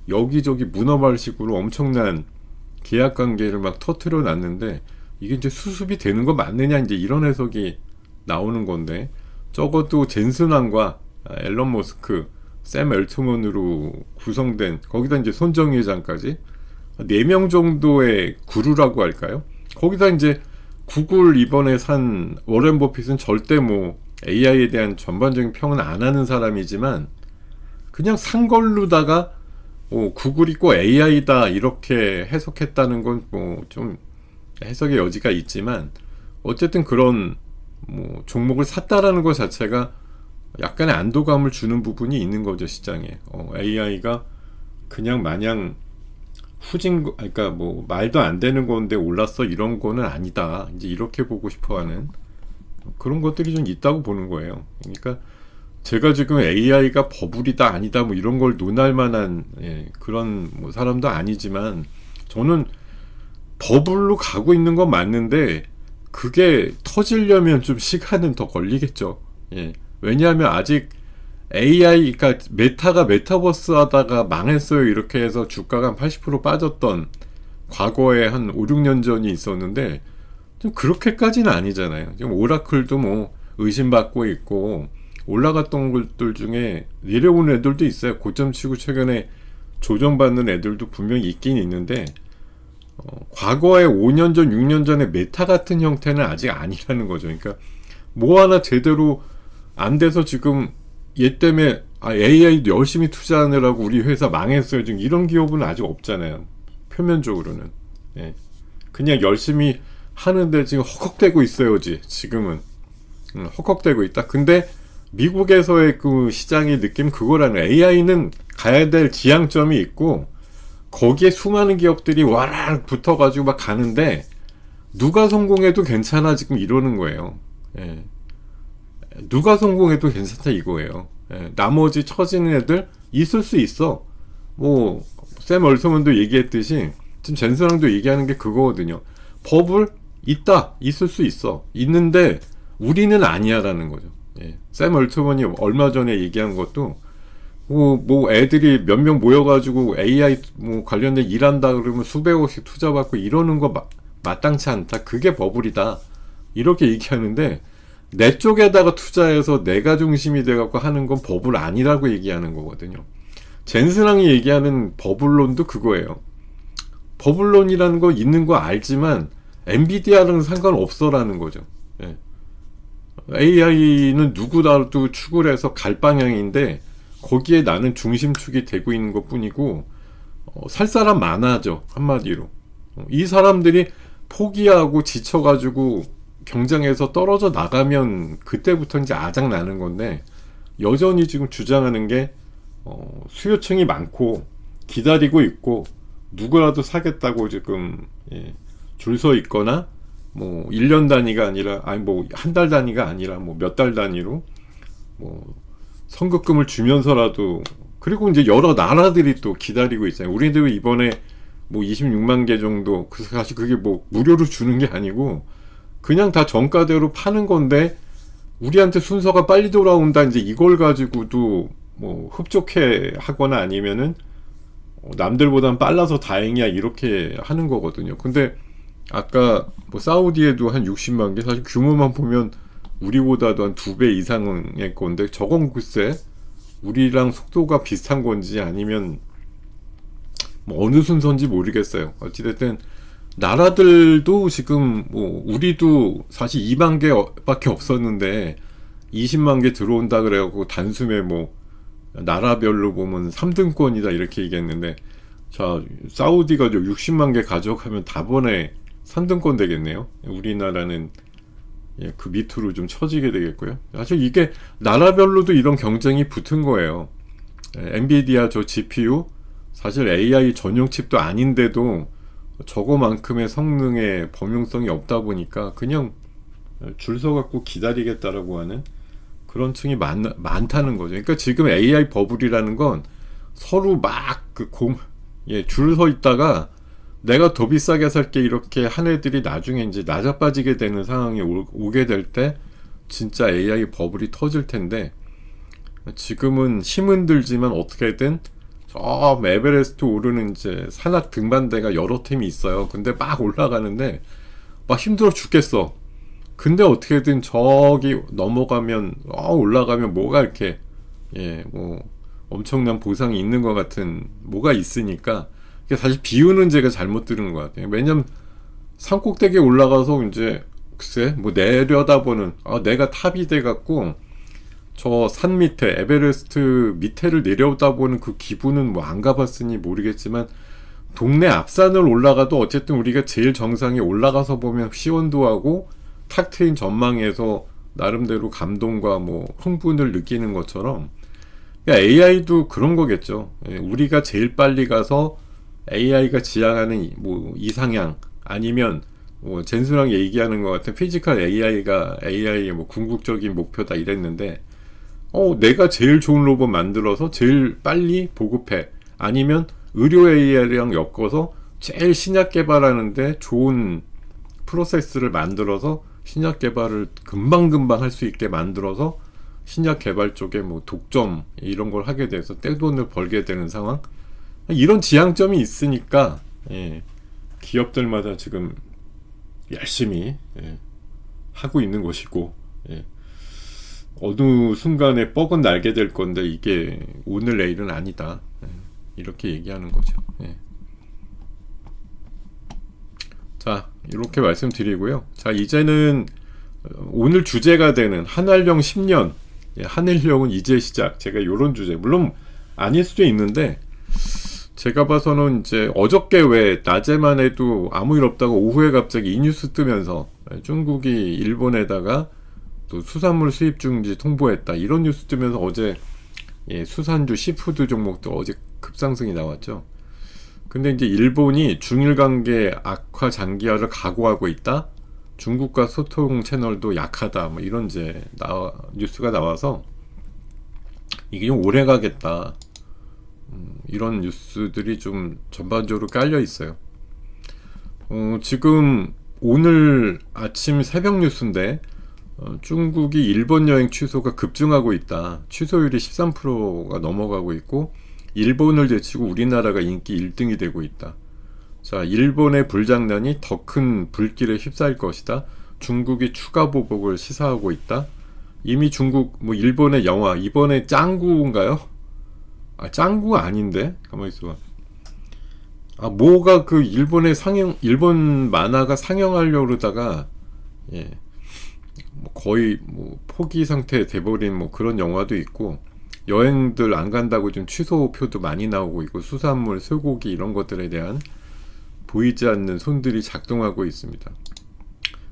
S1: 여기저기 문어발 식으로 엄청난 계약 관계를 막 터트려 놨는데, 이게 이제 수습이 되는 거 맞느냐, 이제 이런 해석이 나오는 건데, 적어도 젠슨 왕과 앨런 머스크, 샘 엘트먼으로 구성된, 거기다 이제 손정희 회장까지 4명 정도의 구루라고 할까요? 거기다 이제 구글 이번에 산 워렌 버핏은 절대 뭐 AI에 대한 전반적인 평은 안 하는 사람이지만, 그냥 산 걸로다가 구글이 꼭 AI다 이렇게 해석했다는 건 뭐 좀 해석의 여지가 있지만, 어쨌든 그런 뭐 종목을 샀다라는 것 자체가 약간의 안도감을 주는 부분이 있는 거죠, 시장에. AI가 그냥 마냥 그러니까 뭐 말도 안 되는 건데 올랐어 이런 거는 아니다, 이제 이렇게 보고 싶어하는 그런 것들이 좀 있다고 보는 거예요. 그러니까 제가 지금 AI가 버블이다 아니다 뭐 이런 걸 논할 만한 그런 뭐 사람도 아니지만, 저는 버블로 가고 있는 건 맞는데 그게 터지려면 좀 시간은 더 걸리겠죠. 왜냐하면 아직 AI, 그러니까 메타가 메타버스 하다가 망했어요 이렇게 해서 주가가 한 80% 빠졌던 과거에 한 5, 6년 전이 있었는데, 좀 그렇게까지는 아니잖아요. 지금 오라클도 뭐 의심받고 있고 올라갔던 것들 중에 내려오는 애들도 있어요. 고점 치고 최근에 조정받는 애들도 분명히 있긴 있는데, 과거에 5년 전, 6년 전에 메타 같은 형태는 아직 아니라는 거죠. 그러니까 뭐 하나 제대로 안 돼서 지금 얘 때문에 AI 열심히 투자하느라고 우리 회사 망했어요. 지금 이런 기업은 아직 없잖아요. 표면적으로는. 예. 그냥 열심히 하는데 지금 헉헉대고 있어요. 지금은. 헉헉대고 있다. 근데 미국에서의 그 시장의 느낌 그거라는 AI는 가야 될 지향점이 있고 거기에 수많은 기업들이 와락 붙어가지고 막 가는데 누가 성공해도 괜찮아 지금 이러는 거예요. 예. 누가 성공해도 괜찮다 이거예요. 예. 나머지 처지는 애들 있을 수 있어. 뭐 샘 얼트먼도 얘기했듯이 지금 젠스랑도 얘기하는 게 그거거든요. 버블 있다 있을 수 있어 있는데 우리는 아니야라는 거죠. 예. 샘 얼트먼이 얼마 전에 얘기한 것도 뭐 애들이 몇 명 모여가지고 AI 뭐 관련된 일한다 그러면 수백억씩 투자받고 이러는 거 마땅치 않다. 그게 버블이다. 이렇게 얘기하는데 내 쪽에다가 투자해서 내가 중심이 돼갖고 하는 건 버블 아니라고 얘기하는 거거든요. 젠스랑이 얘기하는 버블론도 그거예요. 버블론이라는 거 있는 거 알지만 엔비디아랑은 상관없어라는 거죠. 예. AI는 누구라도 축을 해서 갈 방향인데 거기에 나는 중심축이 되고 있는 것 뿐이고 살 사람 많아져 한마디로. 이 사람들이 포기하고 지쳐가지고 경쟁에서 떨어져 나가면 그때부터 이제 아작 나는 건데 여전히 지금 주장하는 게 수요층이 많고 기다리고 있고 누구라도 사겠다고 지금 줄 서 있거나 뭐 1년 단위가 아니라 아니 뭐 한 달 단위가 아니라 뭐 몇 달 단위로 뭐 선급금을 주면서라도 그리고 이제 여러 나라들이 또 기다리고 있잖아요. 우리도 이번에 뭐 26만 개 정도 사실 그게 뭐 무료로 주는 게 아니고 그냥 다 정가대로 파는 건데 우리한테 순서가 빨리 돌아온다 이제 이걸 가지고도 뭐 흡족해 하거나 아니면은 남들보단 빨라서 다행이야 이렇게 하는 거거든요. 근데 아까 뭐 사우디에도 한 60만 개 사실 규모만 보면 우리보다도 한 2배 이상의 건데 저건 글쎄 우리랑 속도가 비슷한 건지 아니면 뭐 어느 순서인지 모르겠어요. 어찌됐든 나라들도 지금 뭐 우리도 사실 2만 개밖에 없었는데 20만 개 들어온다 그래갖고 단숨에 뭐 나라별로 보면 3등권이다 이렇게 얘기했는데 자 사우디가 60만 개 가져가면 다번에 3등권 되겠네요. 우리나라는 그 밑으로 좀 처지게 되겠고요. 사실 이게 나라별로도 이런 경쟁이 붙은 거예요. 엔비디아 저 GPU 사실 AI 전용 칩도 아닌데도 저거만큼의 성능의 범용성이 없다 보니까 그냥 줄 서갖고 기다리겠다라고 하는 그런 층이 많다는 거죠. 그러니까 지금 AI 버블이라는 건 서로 막 줄 서 있다가 내가 더 비싸게 살게 이렇게 한 애들이 나중에 이제 낮아빠지게 되는 상황이 오게 될 때 진짜 AI 버블이 터질 텐데 지금은 힘은 들지만 어떻게든 저 에베레스트 오르는 이제 산악 등반대가 여러 팀이 있어요. 근데 막 올라가는데 막 힘들어 죽겠어. 근데 어떻게든 저기 넘어가면 올라가면 뭐가 이렇게 뭐 엄청난 보상이 있는 것 같은 뭐가 있으니까 사실 비유는 제가 잘못 들은 것 같아요. 왜냐면 산꼭대기에 올라가서 이제 글쎄 뭐 내려다보는 내가 탑이 돼갖고 저 산 밑에 에베레스트 밑에를 내려다보는 그 기분은 뭐 안 가봤으니 모르겠지만 동네 앞산을 올라가도 어쨌든 우리가 제일 정상에 올라가서 보면 시원도 하고 탁 트인 전망에서 나름대로 감동과 뭐 흥분을 느끼는 것처럼 그러니까 AI도 그런 거겠죠. 우리가 제일 빨리 가서 AI가 지향하는 뭐 이상향 아니면 뭐 젠수랑 얘기하는 것 같은 피지컬 AI가 AI의 뭐 궁극적인 목표다 이랬는데 내가 제일 좋은 로봇 만들어서 제일 빨리 보급해 아니면 의료 AI랑 엮어서 제일 신약 개발하는데 좋은 프로세스를 만들어서 신약 개발을 금방금방 할 수 있게 만들어서 신약 개발 쪽에 뭐 독점 이런 걸 하게 돼서 떼돈을 벌게 되는 상황 이런 지향점이 있으니까 기업들마다 지금 열심히 하고 있는 것이고 어느 순간에 뻑은 날게 될 건데 이게 오늘 내일은 아니다 이렇게 얘기하는 거죠. 이렇게 말씀드리고요. 자, 이제는 오늘 주제가 되는 한알령 10년, 한일령은 이제 시작. 제가 요런 주제, 물론 아닐 수도 있는데 제가 봐서는 이제 어저께 왜 낮에만 해도 아무 일 없다가 오후에 갑자기 이 뉴스 뜨면서 중국이 일본에다가 또 수산물 수입 중지 통보했다 이런 뉴스 뜨면서 어제 수산주 시푸드 종목도 어제 급상승이 나왔죠. 근데 이제 일본이 중일 관계 악화 장기화를 각오하고 있다. 중국과 소통 채널도 약하다. 뭐 이런 이제 뉴스가 나와서 이게 좀 오래 가겠다. 이런 뉴스들이 좀 전반적으로 깔려 있어요. 지금 오늘 아침 새벽 뉴스인데 중국이 일본 여행 취소가 급증하고 있다. 취소율이 13%가 넘어가고 있고 일본을 제치고 우리나라가 인기 1등이 되고 있다. 자, 일본의 불장난이 더 큰 불길에 휩싸일 것이다. 중국이 추가 보복을 시사하고 있다. 이미 중국 일본의 영화 이번에 짱구인가요? 짱구가 아닌데? 가만히 있어봐. 뭐가 그 일본 만화가 상영하려고 그러다가 거의 포기 상태에 돼버린 그런 영화도 있고, 여행들 안 간다고 좀 취소표도 많이 나오고 있고, 수산물, 쇠고기 이런 것들에 대한 보이지 않는 손들이 작동하고 있습니다.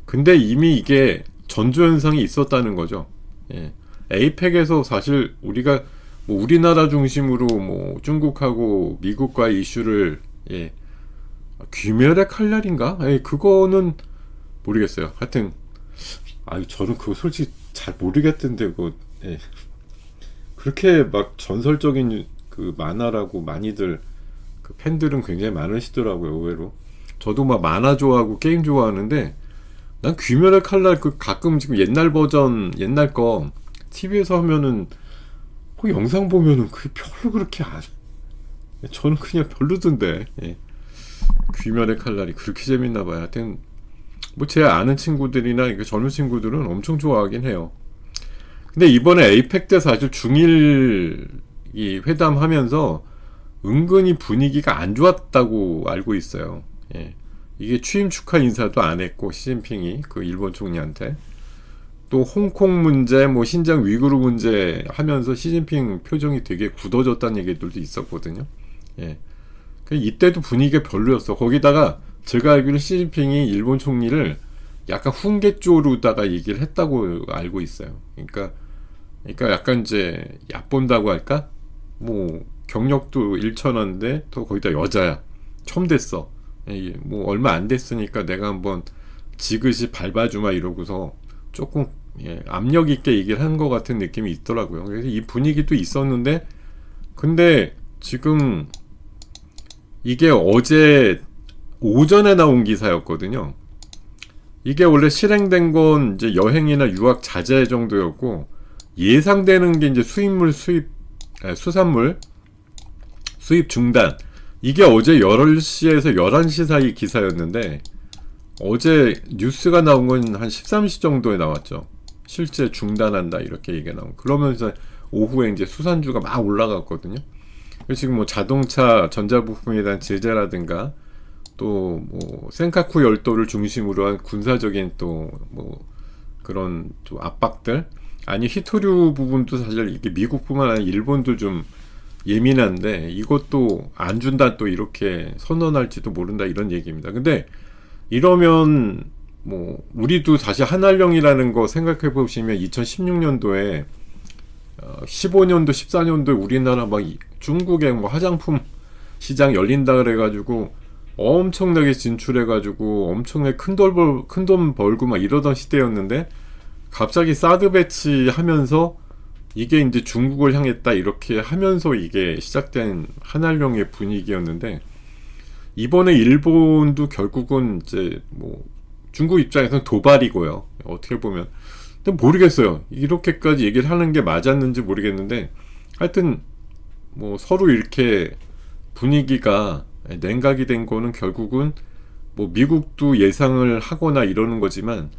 S1: 근데 이미 이게 전조현상이 있었다는 거죠. 에이펙에서 사실 우리가 우리나라 중심으로 중국하고 미국과의 이슈를 귀멸의 칼날인가? 그거는 모르겠어요. 하여튼 저는 그거 솔직히 잘 모르겠던데 그렇게 막 전설적인 그 만화라고 많이들 그 팬들은 굉장히 많으시더라고요. 의외로 저도 막 만화 좋아하고 게임 좋아하는데 난 귀멸의 칼날 가끔 지금 옛날 버전 옛날 거 TV에서 하면은 그 영상 보면은 그게 별로 그렇게 저는 그냥 별로던데. 귀멸의 칼날이 그렇게 재밌나 봐요. 하여튼 제 아는 친구들이나 젊은 친구들은 엄청 좋아하긴 해요. 근데 이번에 에이펙 때 사실 중일 이 회담하면서 은근히 분위기가 안 좋았다고 알고 있어요. 이게 취임 축하 인사도 안 했고 시진핑이 그 일본 총리한테 또 홍콩 문제, 신장 위구르 문제 하면서 시진핑 표정이 되게 굳어졌다는 얘기들도 있었거든요. 이때도 분위기가 별로였어. 거기다가 제가 알기로는 시진핑이 일본 총리를 약간 훈계조로다가 얘기를 했다고 알고 있어요. 그러니까 약간 이제 얕본다고 할까? 경력도 일천한데 또 거기다 여자야. 처음 됐어. 얼마 안 됐으니까 내가 한번 지그시 밟아주마 이러고서 조금 압력 있게 얘기를 한 것 같은 느낌이 있더라고요. 그래서 이 분위기도 있었는데, 근데 지금 이게 어제 오전에 나온 기사였거든요. 이게 원래 실행된 건 이제 여행이나 유학 자제 정도였고, 예상되는 게 이제 수산물 수입 중단. 이게 어제 10시에서 11시 사이 기사였는데, 어제 뉴스가 나온 건 한 13시 정도에 나왔죠. 실제 중단한다 이렇게 얘기가 나오고, 그러면서 오후에 이제 수산주가 막 올라갔거든요. 지금 자동차 전자부품에 대한 제재라든가 또 센카쿠 열도를 중심으로 한 군사적인 또 그런 좀 압박들, 아니 히토류 부분도 사실 이게 미국뿐만 아니라 일본도 좀 예민한데 이것도 안 준다 또 이렇게 선언할지도 모른다 이런 얘기입니다. 근데 이러면 우리도 사실 한알령이라는 거 생각해 보시면 2016년도에 15년도 14년도에 우리나라 막 중국에 화장품 시장 열린다 그래가지고 엄청나게 진출해가지고 엄청나게 큰 돈 벌고 막 이러던 시대였는데, 갑자기 사드 배치하면서 이게 이제 중국을 향했다 이렇게 하면서 이게 시작된 한알령의 분위기였는데, 이번에 일본도 결국은 이제 중국 입장에서는 도발이고요. 어떻게 보면. 근데 모르겠어요. 이렇게까지 얘기를 하는 게 맞았는지 모르겠는데, 하여튼 서로 이렇게 분위기가 냉각이 된 거는 결국은 미국도 예상을 하거나 이러는 거지만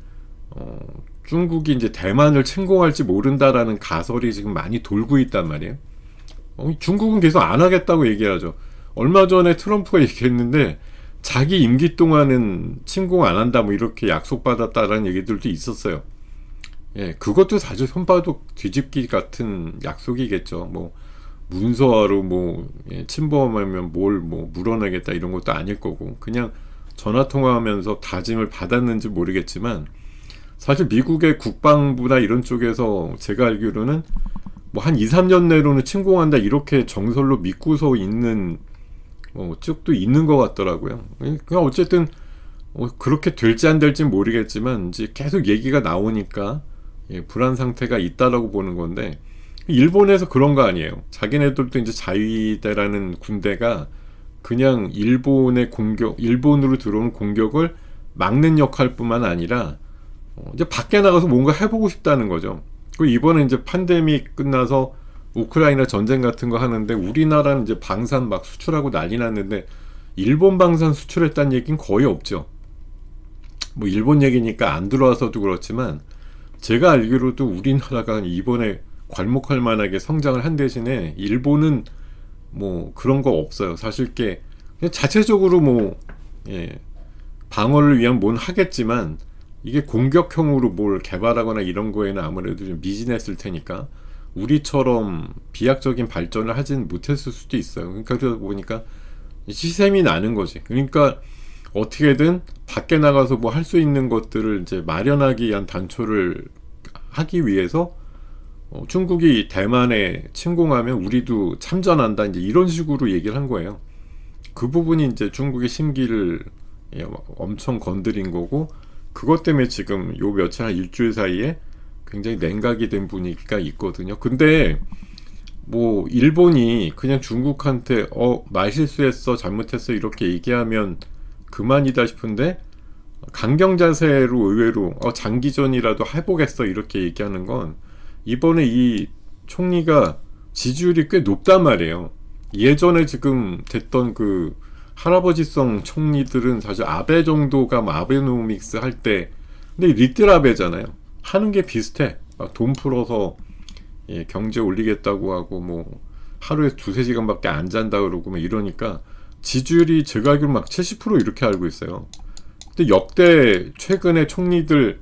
S1: 중국이 이제 대만을 침공할지 모른다라는 가설이 지금 많이 돌고 있단 말이에요. 중국은 계속 안 하겠다고 얘기하죠. 얼마 전에 트럼프가 얘기했는데 자기 임기 동안은 침공 안 한다 뭐 이렇게 약속받았다라는 얘기들도 있었어요. 예, 그것도 사실 손바닥 뒤집기 같은 약속이겠죠. 뭐 문서화로 뭐 침범하면 뭘 뭐 물어내겠다 이런 것도 아닐 거고, 그냥 전화 통화하면서 다짐을 받았는지 모르겠지만 사실 미국의 국방부나 이런 쪽에서 제가 알기로는 뭐 한 2, 3년 내로는 침공한다 이렇게 정설로 믿고서 있는 쪽도 있는 것 같더라고요. 그냥 어쨌든 그렇게 될지 안 될지 모르겠지만 이제 계속 얘기가 나오니까 불안 상태가 있다라고 보는 건데, 일본에서 그런 거 아니에요. 자기네들도 이제 자위대라는 군대가 그냥 일본의 공격, 일본으로 들어오는 공격을 막는 역할뿐만 아니라 이제 밖에 나가서 뭔가 해보고 싶다는 거죠. 그 이번에 이제 팬데믹 끝나서 우크라이나 전쟁 같은 거 하는데 우리나라는 이제 방산 막 수출하고 난리 났는데 일본 방산 수출했다는 얘기는 거의 없죠. 뭐 일본 얘기니까 안 들어와서도 그렇지만 제가 알기로도 우리나라가 이번에 괄목할 만하게 성장을 한 대신에 일본은 뭐 그런 거 없어요. 사실 게 그냥 자체적으로 뭐 방어를 위한 뭔 하겠지만 이게 공격형으로 뭘 개발하거나 이런 거에는 아무래도 좀 미진했을 테니까 우리처럼 비약적인 발전을 하진 못했을 수도 있어요. 그러니까 그러다 보니까 시샘이 나는 거지. 그러니까 어떻게든 밖에 나가서 뭐 할 수 있는 것들을 이제 마련하기 위한 단초를 하기 위해서 중국이 대만에 침공하면 우리도 참전한다 이제 이런 식으로 얘기를 한 거예요. 그 부분이 이제 중국의 심기를 엄청 건드린 거고, 그것 때문에 지금 요 며칠 한 일주일 사이에 굉장히 냉각이 된 분위기가 있거든요. 근데 뭐 일본이 그냥 중국한테 말실수했어 잘못했어 이렇게 얘기하면 그만이다 싶은데 강경 자세로 의외로 장기전이라도 해보겠어 이렇게 얘기하는 건, 이번에 이 총리가 지지율이 꽤 높단 말이에요. 예전에 지금 됐던 그 할아버지성 총리들은 사실 아베 정도가 뭐 아베노믹스 할 때, 근데 리틀 아베잖아요. 하는 게 비슷해. 막 돈 풀어서 경제 올리겠다고 하고 뭐 하루에 2-3시간밖에 안 잔다 그러고 막 이러니까 지지율이 제가 알기로 막 70% 이렇게 알고 있어요. 근데 역대 최근에 총리들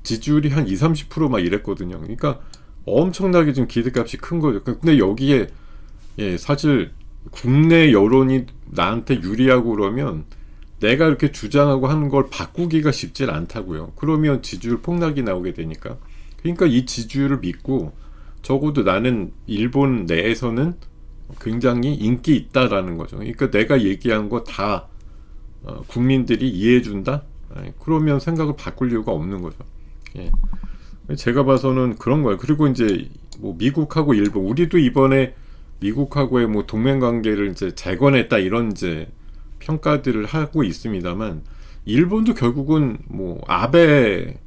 S1: 지지율이 한 20-30%막 이랬거든요. 그러니까 엄청나게 지금 기대값이 큰 거죠. 근데 여기에 사실 국내 여론이 나한테 유리하고 그러면 내가 이렇게 주장하고 하는 걸 바꾸기가 쉽질 않다고요. 그러면 지지율 폭락이 나오게 되니까. 그러니까 이 지지율을 믿고 적어도 나는 일본 내에서는 굉장히 인기 있다라는 거죠. 그러니까 내가 얘기한 거 다 국민들이 이해해준다? 그러면 생각을 바꿀 이유가 없는 거죠. 제가 봐서는 그런 거예요. 그리고 이제 뭐 미국하고 일본, 우리도 이번에 미국하고의 뭐 동맹 관계를 이제 재건했다 이런 이제 평가들을 하고 있습니다만, 일본도 결국은 뭐 아베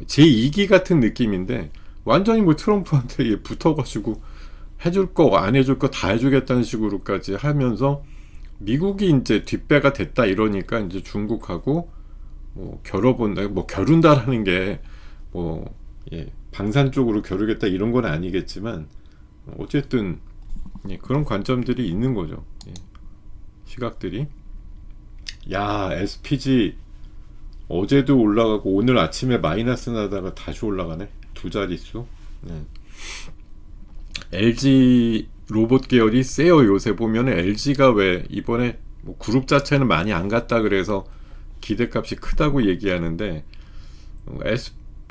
S1: 제2기 같은 느낌인데 완전히 뭐 트럼프한테 붙어가지고 해줄 거 안 해줄 거 다 해주겠다는 식으로까지 하면서 미국이 이제 뒷배가 됐다 이러니까 이제 중국하고 뭐 겨뤄본다, 뭐 겨룬다라는 게 뭐 방산 쪽으로 겨루겠다 이런 건 아니겠지만 어쨌든 그런 관점들이 있는 거죠. 시각들이. 야, SPG 어제도 올라가고 오늘 아침에 마이너스 나다가 다시 올라가네. 2자릿수. LG 로봇 계열이 세요. 요새 보면 LG가 왜 이번에 뭐 그룹 자체는 많이 안 갔다 그래서 기대값이 크다고 얘기하는데,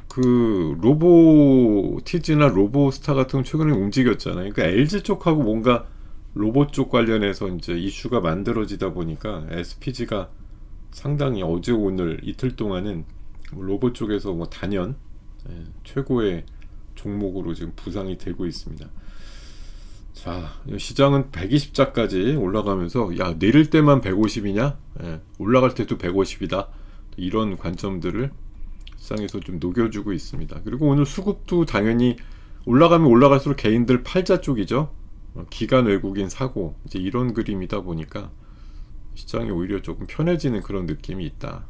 S1: 그 로보티즈나 로보스타 같은 건 최근에 움직였잖아요. 그러니까 LG 쪽하고 뭔가 로봇 쪽 관련해서 이제 이슈가 만들어지다 보니까 SPG가 상당히 어제 오늘 이틀 동안은 로봇 쪽에서 뭐 단연 최고의 종목으로 지금 부상이 되고 있습니다. 자, 시장은 120자까지 올라가면서 야, 내릴 때만 150이냐? 올라갈 때도 150이다. 이런 관점들을 시장에서 좀 녹여주고 있습니다. 그리고 오늘 수급도 당연히 올라가면 올라갈수록 개인들 팔자 쪽이죠. 기관 외국인 사고 이제 이런 그림이다 보니까 시장이 오히려 조금 편해지는 그런 느낌이 있다.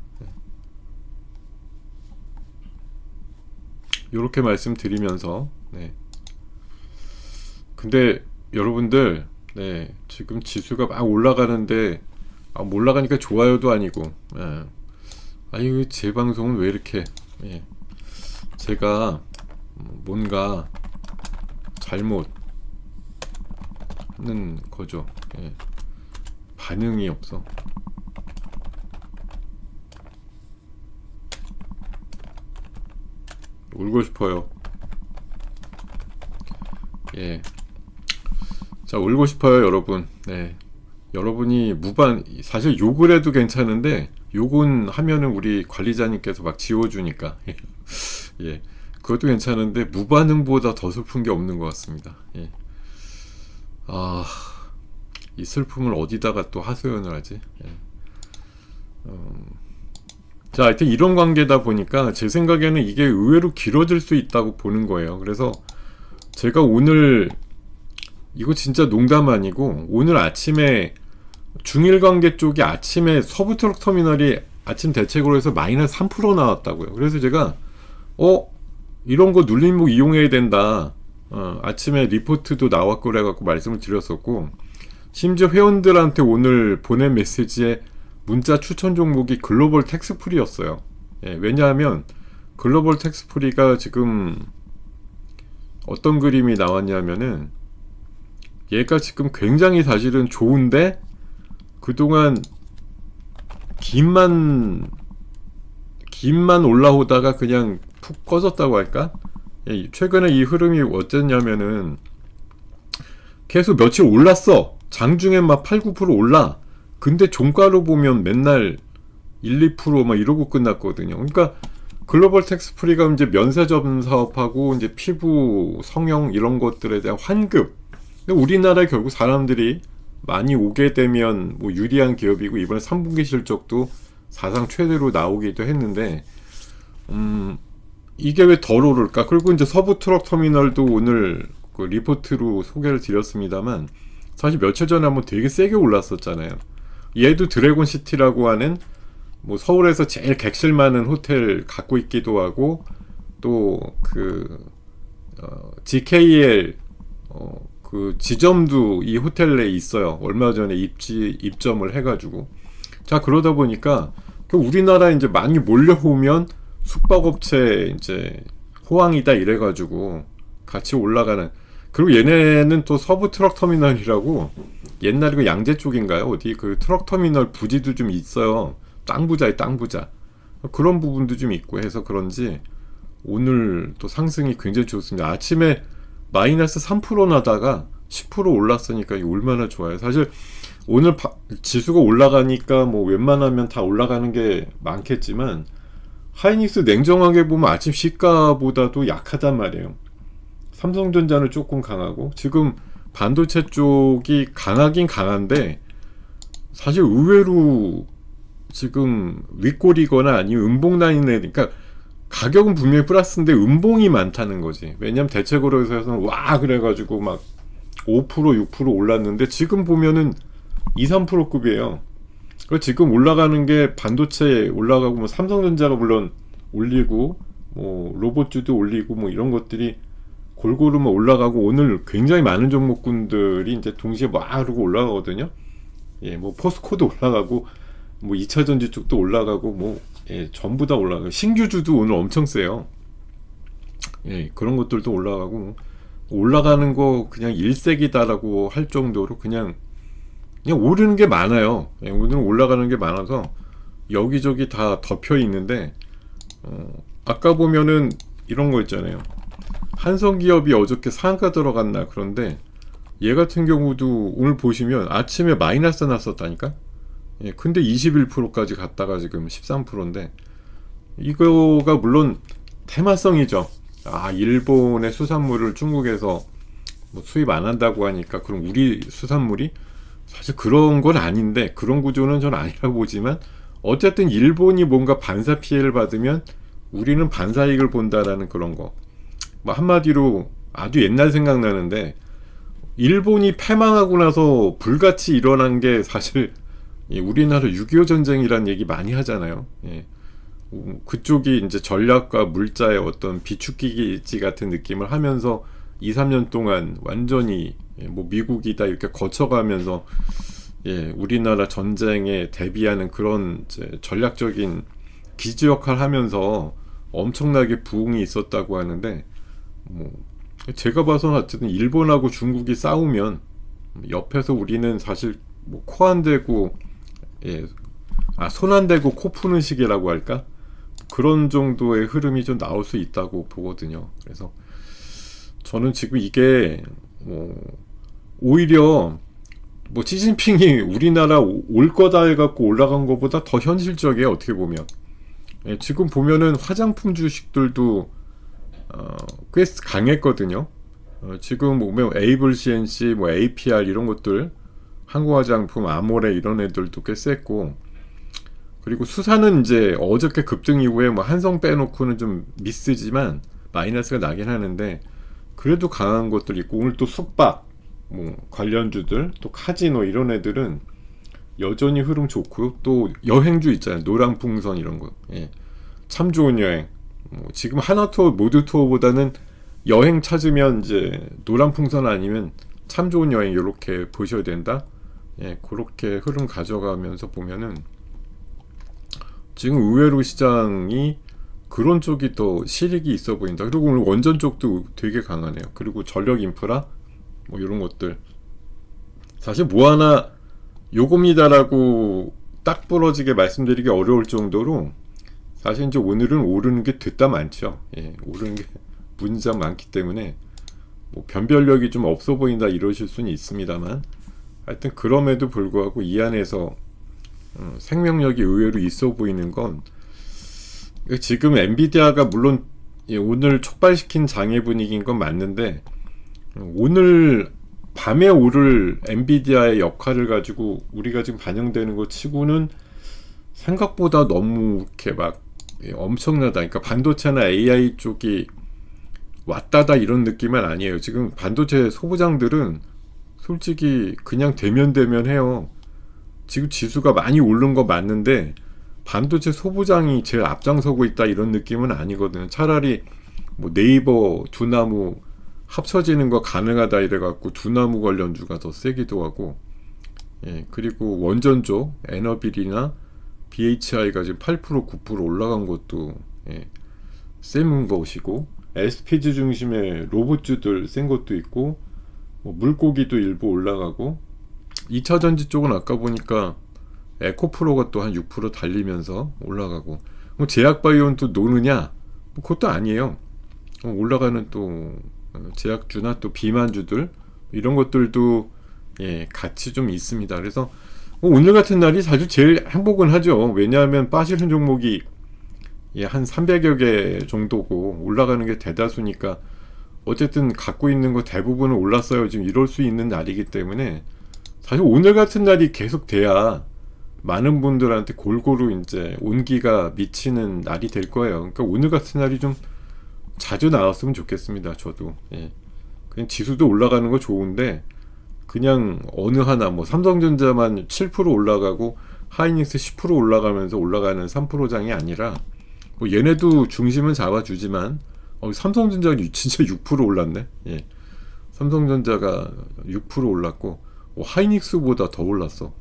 S1: 이렇게 말씀드리면서 근데 여러분들 지금 지수가 막 올라가는데 몰라가니까 좋아요도 아니고. 예. 아유, 제 방송은 왜 이렇게, 예. 제가 뭔가 잘못 는 거죠. 예. 반응이 없어. 울고 싶어요. 예. 자, 울고 싶어요, 여러분. 네. 여러분이 사실 욕을 해도 괜찮은데, 욕은 하면은 우리 관리자님께서 막 지워주니까. 예. 그것도 괜찮은데, 무반응보다 더 슬픈 게 없는 것 같습니다. 예. 이 슬픔을 어디다가 또 하소연을 하지? 예. 자, 하여튼 이런 관계다 보니까 제 생각에는 이게 의외로 길어질 수 있다고 보는 거예요. 그래서 제가 오늘, 이거 진짜 농담 아니고, 오늘 아침에 중일 관계 쪽이 아침에 서부 트럭 터미널이 아침 대책으로 해서 마이너스 3% 나왔다고요. 그래서 제가 이런 거 눌림목 이용해야 된다. 아침에 리포트도 나왔고 그래갖고 말씀을 드렸었고, 심지어 회원들한테 오늘 보낸 메시지에 문자 추천 종목이 글로벌 텍스프리였어요. 예, 왜냐하면 글로벌 텍스프리가 지금 어떤 그림이 나왔냐면은, 얘가 지금 굉장히 사실은 좋은데 그동안 긴만 올라오다가 그냥 푹 꺼졌다고 할까? 예, 최근에 이 흐름이 어땠냐면은 계속 며칠 올랐어. 장중에 막 8, 9% 올라. 근데 종가로 보면 맨날 1, 2% 이러고 끝났거든요. 그러니까 글로벌 텍스프리가 이제 면세점 사업하고 이제 피부, 성형 이런 것들에 대한 환급. 근데 우리나라에 결국 사람들이 많이 오게 되면 뭐 유리한 기업이고, 이번에 3분기 실적도 사상 최대로 나오기도 했는데, 이게 왜 덜 오를까? 그리고 이제 서부 트럭 터미널도 오늘 그 리포트로 소개를 드렸습니다만, 사실 며칠 전에 한번 되게 세게 올랐었잖아요. 얘도 드래곤시티라고 하는 뭐 서울에서 제일 객실 많은 호텔 갖고 있기도 하고, 또 그 GKL 그 지점도 이 호텔 내에 있어요. 얼마 전에 입점을 해가지고. 자, 그러다 보니까 우리나라 이제 많이 몰려오면 숙박업체 이제 호황이다 이래가지고 같이 올라가는. 그리고 얘네는 또 서부 트럭 터미널이라고, 옛날에 그 양재 쪽인가요? 어디 그 트럭 터미널 부지도 좀 있어요. 땅 부자. 그런 부분도 좀 있고 해서 그런지 오늘 또 상승이 굉장히 좋습니다. 아침에 마이너스 3% 나다가 10% 올랐으니까 이게 얼마나 좋아요. 사실 오늘 지수가 올라가니까 뭐 웬만하면 다 올라가는 게 많겠지만, 하이닉스 냉정하게 보면 아침 시가보다도 약하단 말이에요. 삼성전자는 조금 강하고, 지금 반도체 쪽이 강하긴 강한데 사실 의외로 지금 윗골이거나 아니면 음봉 라인에, 그러니까 가격은 분명히 플러스인데 음봉이 많다는 거지. 왜냐면 대책으로 해서는 와 그래가지고 막 5% 6% 올랐는데 지금 보면은 2, 3%급이에요. 그리고 지금 올라가는 게 반도체 올라가고, 뭐 삼성전자가 물론 올리고, 뭐 로봇주도 올리고, 뭐 이런 것들이 골고루 뭐 올라가고, 오늘 굉장히 많은 종목군들이 이제 동시에 막 그러고 올라가거든요. 예, 뭐 포스코도 올라가고, 뭐 2차전지 쪽도 올라가고, 뭐 예, 전부 다 올라가고, 신규주도 오늘 엄청 세요. 예, 그런 것들도 올라가고, 뭐 올라가는 거 그냥 일색이다라고 할 정도로 그냥 오르는 게 많아요. 예, 오늘은 올라가는 게 많아서 여기저기 다 덮여 있는데, 아까 보면은 이런 거 있잖아요. 한성기업이 어저께 상한가 들어갔나. 그런데 얘 같은 경우도 오늘 보시면 아침에 마이너스 났었다니까. 예, 근데 21%까지 갔다가 지금 13%인데, 이거가 물론 테마성이죠. 일본의 수산물을 중국에서 뭐 수입 안 한다고 하니까 그럼 우리 수산물이, 사실 그런 건 아닌데, 그런 구조는 전 아니라고 보지만, 어쨌든 일본이 뭔가 반사 피해를 받으면 우리는 반사 이익을 본다라는 그런 거. 뭐 한마디로 아주 옛날 생각나는데, 일본이 패망하고 나서 불같이 일어난 게 사실 우리나라 6.25 전쟁이란 얘기 많이 하잖아요. 예. 그쪽이 이제 전략과 물자의 어떤 비축기지 같은 느낌을 하면서 2, 3년 동안 완전히 뭐 미국이다 이렇게 거쳐가면서 우리나라 전쟁에 대비하는 그런 이제 전략적인 기지 역할을 하면서 엄청나게 부흥이 있었다고 하는데, 뭐 제가 봐서는 어쨌든 일본하고 중국이 싸우면 옆에서 우리는 사실 뭐 코 안 대고, 손 안 대고 코 푸는 식이라고 할까? 그런 정도의 흐름이 좀 나올 수 있다고 보거든요. 그래서 저는 지금 이게 오히려 뭐 시진핑이 우리나라 올 거다 해갖고 올라간 것보다 더 현실적이에요. 어떻게 보면. 지금 보면은 화장품 주식들도 꽤 강했거든요. 지금 보면 에이블 CNC, 뭐 APR 이런 것들, 한국화장품, 아모레 이런 애들도 꽤 셌고, 그리고 수산은 이제 어저께 급등 이후에 뭐 한성 빼놓고는 좀 미스지만 마이너스가 나긴 하는데, 그래도 강한 것들 있고, 오늘 또 숙박 뭐 관련주들, 또 카지노 이런 애들은 여전히 흐름 좋고요. 또 여행주 있잖아요. 노랑풍선 이런 거. 참 좋은 여행. 지금 하나투어 모두 투어보다는 여행 찾으면 이제 노랑풍선 아니면 참 좋은 여행 이렇게 보셔야 된다. 그렇게 흐름 가져가면서 보면은 지금 의외로 시장이 그런 쪽이 더 실익이 있어 보인다. 그리고 오늘 원전 쪽도 되게 강하네요. 그리고 전력 인프라 뭐 이런 것들 사실 뭐 하나 요겁니다라고 딱 부러지게 말씀드리기 어려울 정도로 사실 이제 오늘은 오르는 게 됐다 많죠. 오르는 게 문제가 많기 때문에 뭐 변별력이 좀 없어 보인다 이러실 수는 있습니다만, 하여튼 그럼에도 불구하고 이 안에서 생명력이 의외로 있어 보이는 건, 지금 엔비디아가 물론 오늘 촉발시킨 장애 분위기인 건 맞는데, 오늘 밤에 오를 엔비디아의 역할을 가지고 우리가 지금 반영되는 것 치고는 생각보다 너무 이렇게 막 엄청나다. 그러니까 반도체나 AI 쪽이 왔다다 이런 느낌은 아니에요. 지금 반도체 소부장들은 솔직히 그냥 대면 해요. 지금 지수가 많이 오른 거 맞는데 반도체 소부장이 제일 앞장서고 있다 이런 느낌은 아니거든요. 차라리 뭐 네이버, 두나무 합쳐지는 거 가능하다 이래갖고 두나무 관련주가 더 세기도 하고, 그리고 원전 쪽 에너빌이나 BHI가 지금 8% 9% 올라간 것도 센 것이고, SPG 중심의 로봇주들 센 것도 있고, 뭐 물고기도 일부 올라가고, 2차전지 쪽은 아까 보니까 에코프로가 또 한 6% 달리면서 올라가고, 뭐 제약바이오는 또 노느냐? 뭐 그것도 아니에요. 올라가는 또 제약주나 또 비만주들 이런 것들도 같이 좀 있습니다. 그래서 오늘 같은 날이 사실 제일 행복은 하죠. 왜냐하면 빠지는 종목이 한 300여 개 정도고 올라가는 게 대다수니까 어쨌든 갖고 있는 거 대부분은 올랐어요. 지금 이럴 수 있는 날이기 때문에 사실 오늘 같은 날이 계속 돼야 많은 분들한테 골고루 이제 온기가 미치는 날이 될 거예요. 그러니까 오늘 같은 날이 좀 자주 나왔으면 좋겠습니다. 저도. 그냥 지수도 올라가는 거 좋은데 그냥 어느 하나 뭐 삼성전자만 7% 올라가고 하이닉스 10% 올라가면서 올라가는 3%장이 아니라 뭐 얘네도 중심은 잡아주지만 삼성전자가 진짜 6% 올랐네. 삼성전자가 6% 올랐고 하이닉스보다 더 올랐어.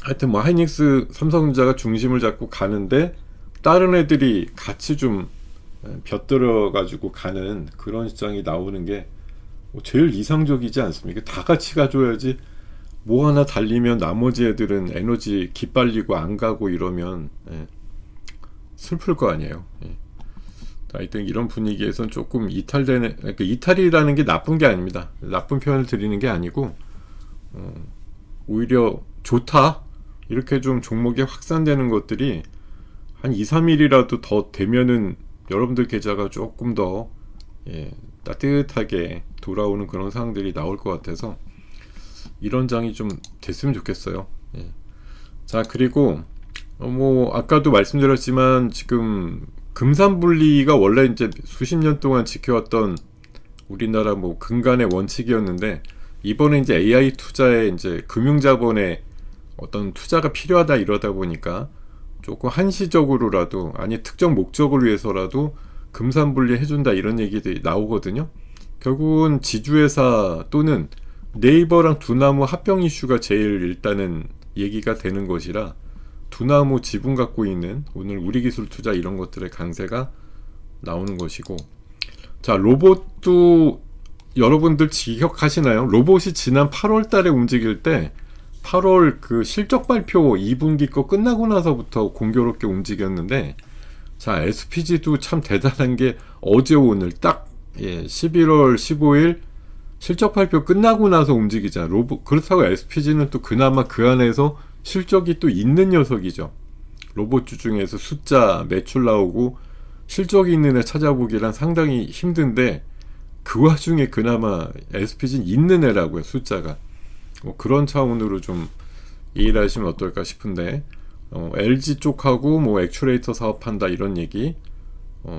S1: 하여튼 뭐 하이닉스 삼성전자가 중심을 잡고 가는데 다른 애들이 같이 좀 벼들어 가지고 가는 그런 시장이 나오는 게 제일 이상적이지 않습니까? 다 같이 가줘야지. 뭐 하나 달리면 나머지 애들은 에너지 기빨리고 안 가고 이러면 슬플 거 아니에요. 하여튼 이런 분위기에선 조금 이탈되는, 그러니까 이탈이라는 게 나쁜 게 아닙니다. 나쁜 표현을 드리는 게 아니고 오히려 좋다 이렇게 좀 종목이 확산되는 것들이 한 2, 3일이라도 더 되면은 여러분들 계좌가 조금 더 따뜻하게 돌아오는 그런 상황들이 나올 것 같아서 이런 장이 좀 됐으면 좋겠어요. 자, 그리고 뭐 아까도 말씀드렸지만 지금 금산분리가 원래 이제 수십 년 동안 지켜왔던 우리나라 뭐 근간의 원칙이었는데 이번에 이제 AI 투자에 이제 금융자본의 어떤 투자가 필요하다 이러다 보니까 조금 한시적으로라도 아니 특정 목적을 위해서라도 금산분리 해준다 이런 얘기들이 나오거든요. 결국은 지주회사 또는 네이버랑 두나무 합병 이슈가 제일 일단은 얘기가 되는 것이라 두나무 지분 갖고 있는 오늘 우리기술 투자 이런 것들의 강세가 나오는 것이고, 자, 로봇도 여러분들 기억하시나요? 로봇이 지난 8월 달에 움직일 때 8월 그 실적 발표 2분기 거 끝나고 나서부터 공교롭게 움직였는데, 자, SPG도 참 대단한 게 어제 오늘 딱 11월 15일 실적 발표 끝나고 나서 움직이자. 그렇다고 SPG는 또 그나마 그 안에서 실적이 또 있는 녀석이죠. 로봇주 중에서 숫자 매출 나오고 실적이 있는 애 찾아보기란 상당히 힘든데, 그 와중에 그나마 SPG는 있는 애라고요, 숫자가. 뭐 그런 차원으로 좀 이해를 하시면 어떨까 싶은데, LG 쪽하고 뭐 액추레이터 사업한다 이런 얘기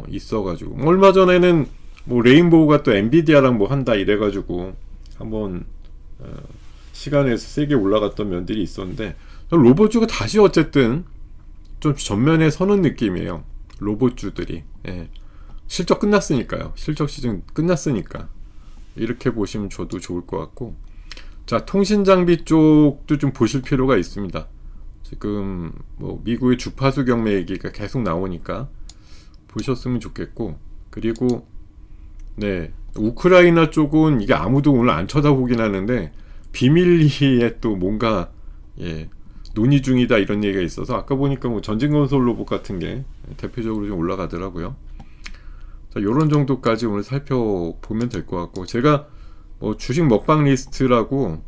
S1: 있어가지고, 얼마 전에는 뭐 레인보우가 또 엔비디아랑 뭐 한다 이래가지고 한번 시간에서 세게 올라갔던 면들이 있었는데, 로봇주가 다시 어쨌든 좀 전면에 서는 느낌이에요. 로봇주들이. 실적 끝났으니까요. 실적 시즌 끝났으니까 이렇게 보시면 저도 좋을 것 같고, 자, 통신장비 쪽도 좀 보실 필요가 있습니다. 지금 뭐 미국의 주파수 경매 얘기가 계속 나오니까 보셨으면 좋겠고, 그리고 네, 우크라이나 쪽은 이게 아무도 오늘 안 쳐다보긴 하는데 비밀리에 또 뭔가 논의 중이다 이런 얘기가 있어서, 아까 보니까 뭐 전진건설 로봇 같은 게 대표적으로 좀 올라가더라고요. 자, 요런 정도까지 오늘 살펴보면 될 것 같고, 제가 뭐 주식 먹방 리스트라고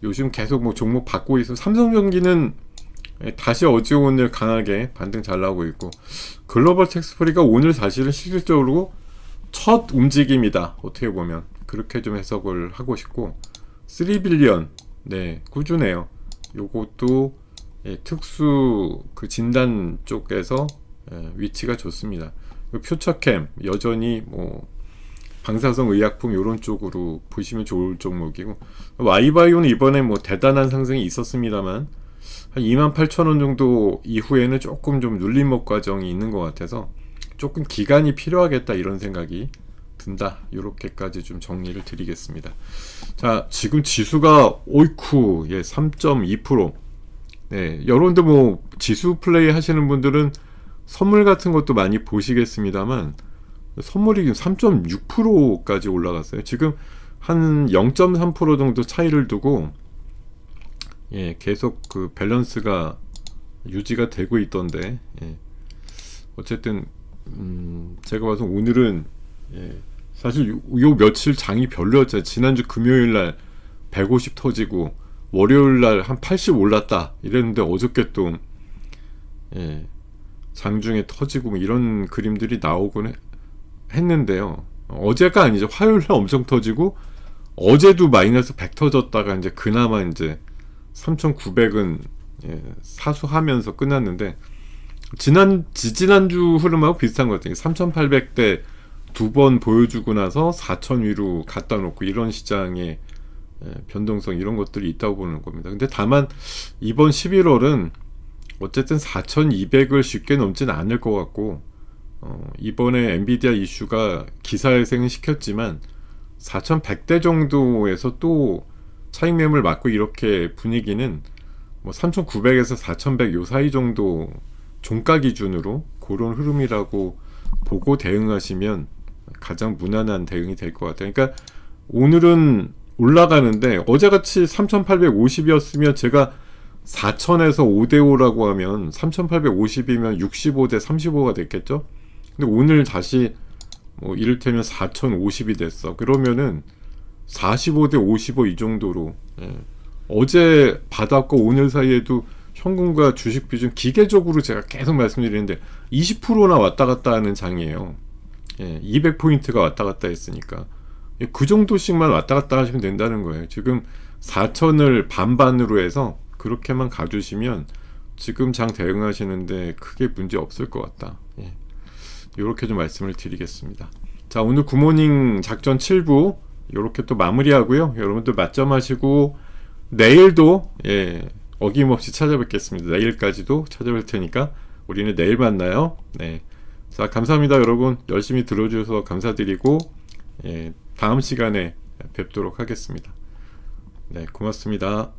S1: 요즘 계속 뭐 종목 받고 있어. 삼성전기는 다시 어제 오늘 강하게 반등 잘 나오고 있고, 글로벌 텍스프리가 오늘 사실은 실질적으로 첫 움직임이다, 어떻게 보면 그렇게 좀 해석을 하고 싶고, 3빌리언 꾸준해요. 요것도 특수 그 진단 쪽에서 위치가 좋습니다. 퓨처캠 여전히 뭐 방사성 의약품 이런 쪽으로 보시면 좋을 종목이고, 와이바이오는 이번에 뭐 대단한 상승이 있었습니다만 한 28,000원 정도 이후에는 조금 좀 눌림목 과정이 있는 것 같아서 조금 기간이 필요하겠다 이런 생각이 든다. 이렇게까지 좀 정리를 드리겠습니다. 자, 지금 지수가 오이쿠 3.2%. 여러분들 뭐 지수 플레이 하시는 분들은 선물 같은 것도 많이 보시겠습니다만 선물이 3.6%까지 올라갔어요. 지금 한 0.3% 정도 차이를 두고 계속 그 밸런스가 유지가 되고 있던데, 어쨌든 제가 봐서 오늘은 사실 요 며칠 장이 별로였잖아요. 지난주 금요일날 150 터지고 월요일날 한 80 올랐다 이랬는데, 어저께 또 장중에 터지고 뭐 이런 그림들이 나오곤 했는데요. 어제가 아니죠. 화요일날 엄청 터지고 어제도 마이너스 100 터졌다가 이제 그나마 이제 3,900은 사수하면서 끝났는데, 지난주 흐름하고 비슷한 것 같아요. 3,800대 두 번 보여주고 나서 4,000 위로 갖다 놓고 이런 시장의 변동성 이런 것들이 있다고 보는 겁니다. 근데 다만 이번 11월은 어쨌든 4,200을 쉽게 넘지는 않을 것 같고, 이번에 엔비디아 이슈가 기사회생은 시켰지만 4,100대 정도에서 또 차익 매물 맞고 이렇게 분위기는 뭐 3,900에서 4,100 요 사이 정도 종가 기준으로 그런 흐름이라고 보고 대응하시면 가장 무난한 대응이 될 것 같아요. 그러니까 오늘은 올라가는데 어제같이 3,850이었으면 제가 4,000에서 5대5라고 하면 3,850이면 65대 35가 됐겠죠? 근데 오늘 다시 뭐 이를테면 4,050이 됐어. 그러면은 45대 55 이 정도로 어제 바닥과 오늘 사이에도 현금과 주식 비중 기계적으로 제가 계속 말씀드리는데 20%나 왔다 갔다 하는 장이에요. 200포인트가 왔다 갔다 했으니까 그 정도씩만 왔다 갔다 하시면 된다는 거예요. 지금 4,000을 반반으로 해서 그렇게만 가주시면 지금 장 대응하시는데 크게 문제 없을 것 같다. 이렇게 좀 말씀을 드리겠습니다. 자, 오늘 굿모닝 작전 7부 이렇게 또 마무리하고요. 여러분들 맞점하시고 내일도 어김없이 찾아뵙겠습니다. 내일까지도 찾아뵐 테니까 우리는 내일 만나요. 자, 감사합니다. 여러분 열심히 들어주셔서 감사드리고 다음 시간에 뵙도록 하겠습니다. 네, 고맙습니다.